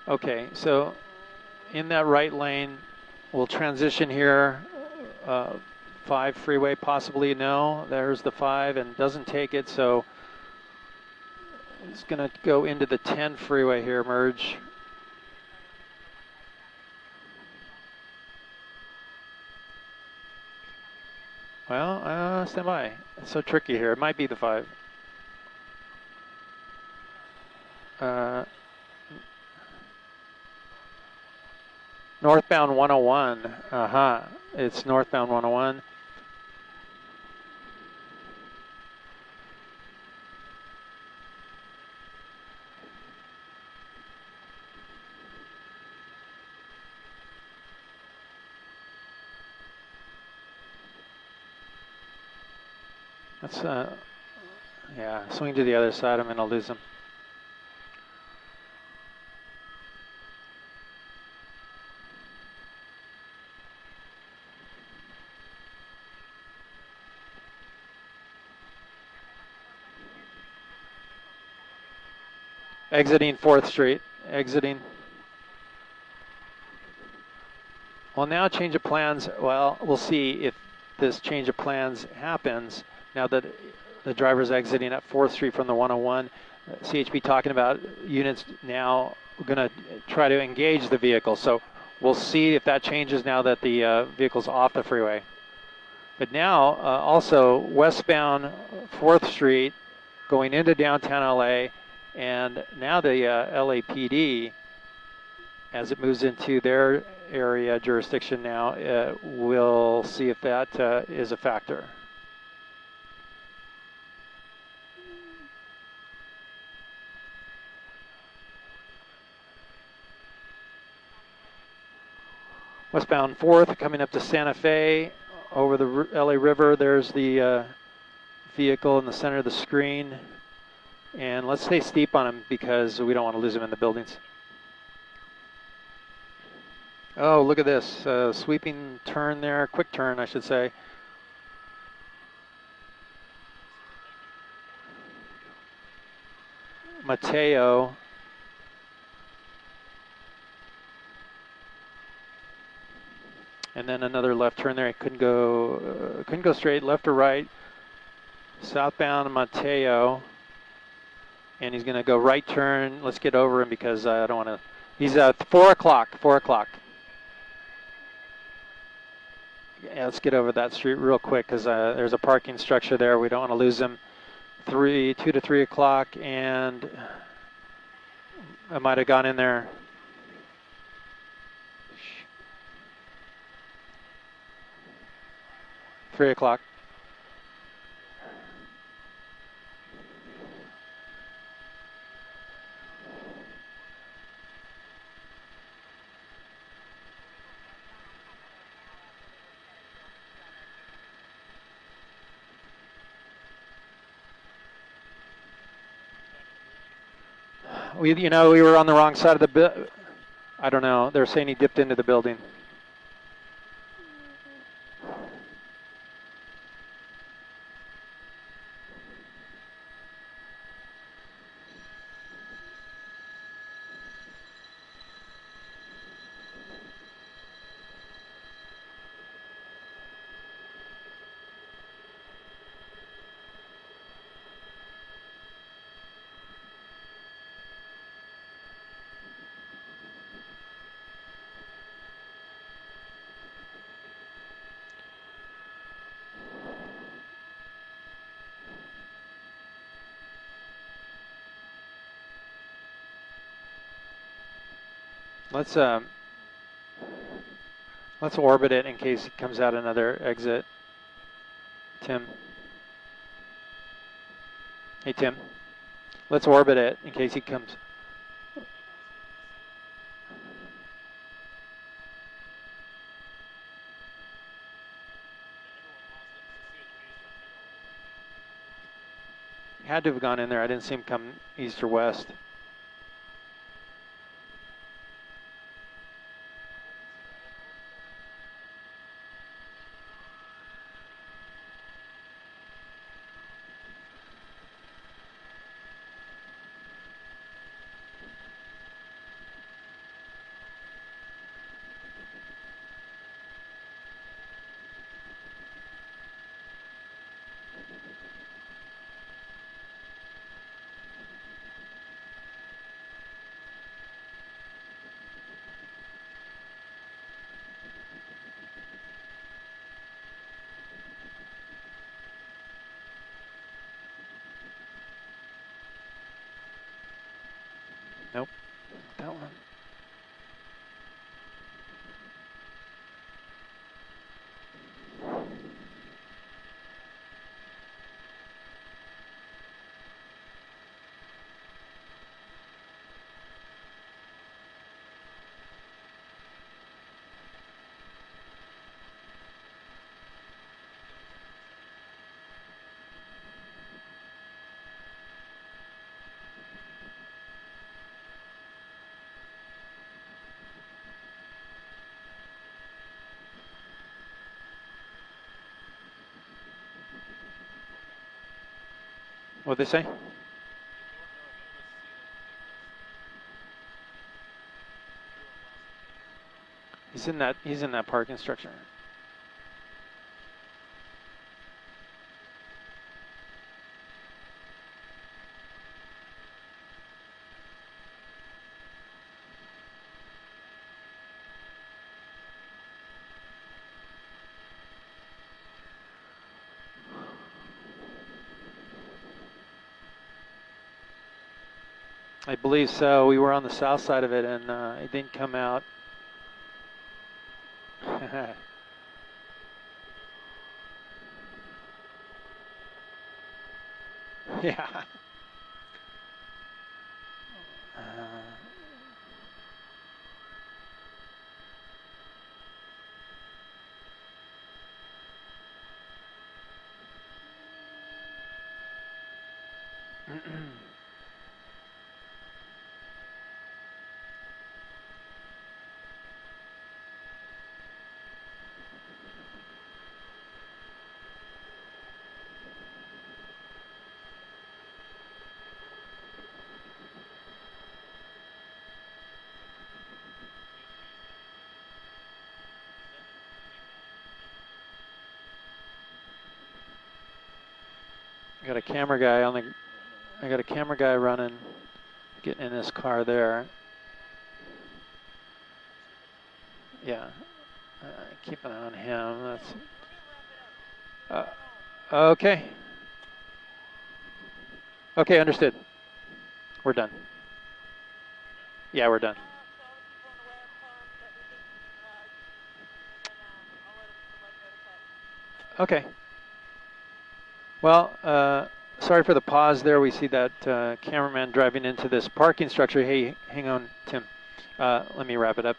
Okay, so in that right lane, we'll transition here. 5 freeway, possibly no. There's the 5 and doesn't take it, so it's going to go into the 10 freeway here, merge. Well, stand by. It's so tricky here. It might be the 5. Northbound 101. It's northbound 101. That's, yeah, swing to the other side. I'm going to lose him. Exiting 4th Street. Exiting. Well, now change of plans. Well, we'll see if this change of plans happens now that the driver's exiting at 4th Street from the 101. CHP talking about units now going to try to engage the vehicle. So we'll see if that changes now that the vehicle's off the freeway. But now also westbound 4th Street going into downtown LA, and now the LAPD, as it moves into their area jurisdiction now, we'll see if that is a factor. Westbound 4th coming up to Santa Fe over the LA River. There's the vehicle in the center of the screen. And let's stay steep on him because we don't want to lose him in the buildings. Oh, look at this. Sweeping turn there. Quick turn, I should say. Mateo. And then another left turn there. He couldn't go straight, left or right. Southbound Mateo. And he's going to go right turn. Let's get over him because I don't want to. He's at 4 o'clock. 4 o'clock. Yeah, let's get over that street real quick because there's a parking structure there. We don't want to lose him. 2 to 3 o'clock, and I might have gone in there. Three o'clock. We were on the wrong side of the I don't know. They're saying he dipped into the building. Let's orbit it in case it comes out another exit. Tim. Hey, Tim. Let's orbit it in case he comes. He had to have gone in there. I didn't see him come east or west. Nope, that one. What'd they say? He's in that parking structure. I believe so. We were on the south side of it, and it didn't come out. Yeah. I got a camera guy I got a camera guy running, getting in his car there. Yeah, keep an eye on him. That's okay. Okay, understood. We're done. Yeah, we're done. Okay. Well, sorry for the pause there. We see that cameraman driving into this parking structure. Hey, hang on, Tim. Let me wrap it up.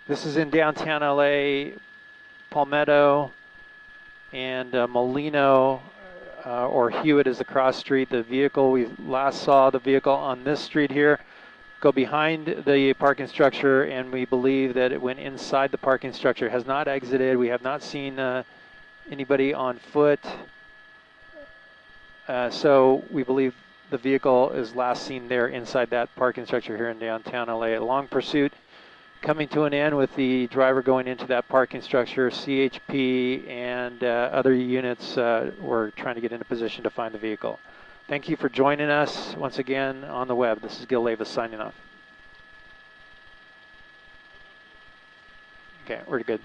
This is in downtown LA, Palmetto, and Molino, or Hewitt is the cross street. The vehicle, we last saw the vehicle on this street here go behind the parking structure, and we believe that it went inside the parking structure, has not exited. We have not seen anybody on foot. So we believe the vehicle is last seen there inside that parking structure here in downtown LA. A long pursuit coming to an end with the driver going into that parking structure. CHP and other units were trying to get into position to find the vehicle. Thank you for joining us once again on the web. This is Gil Levis signing off. Okay, we're good.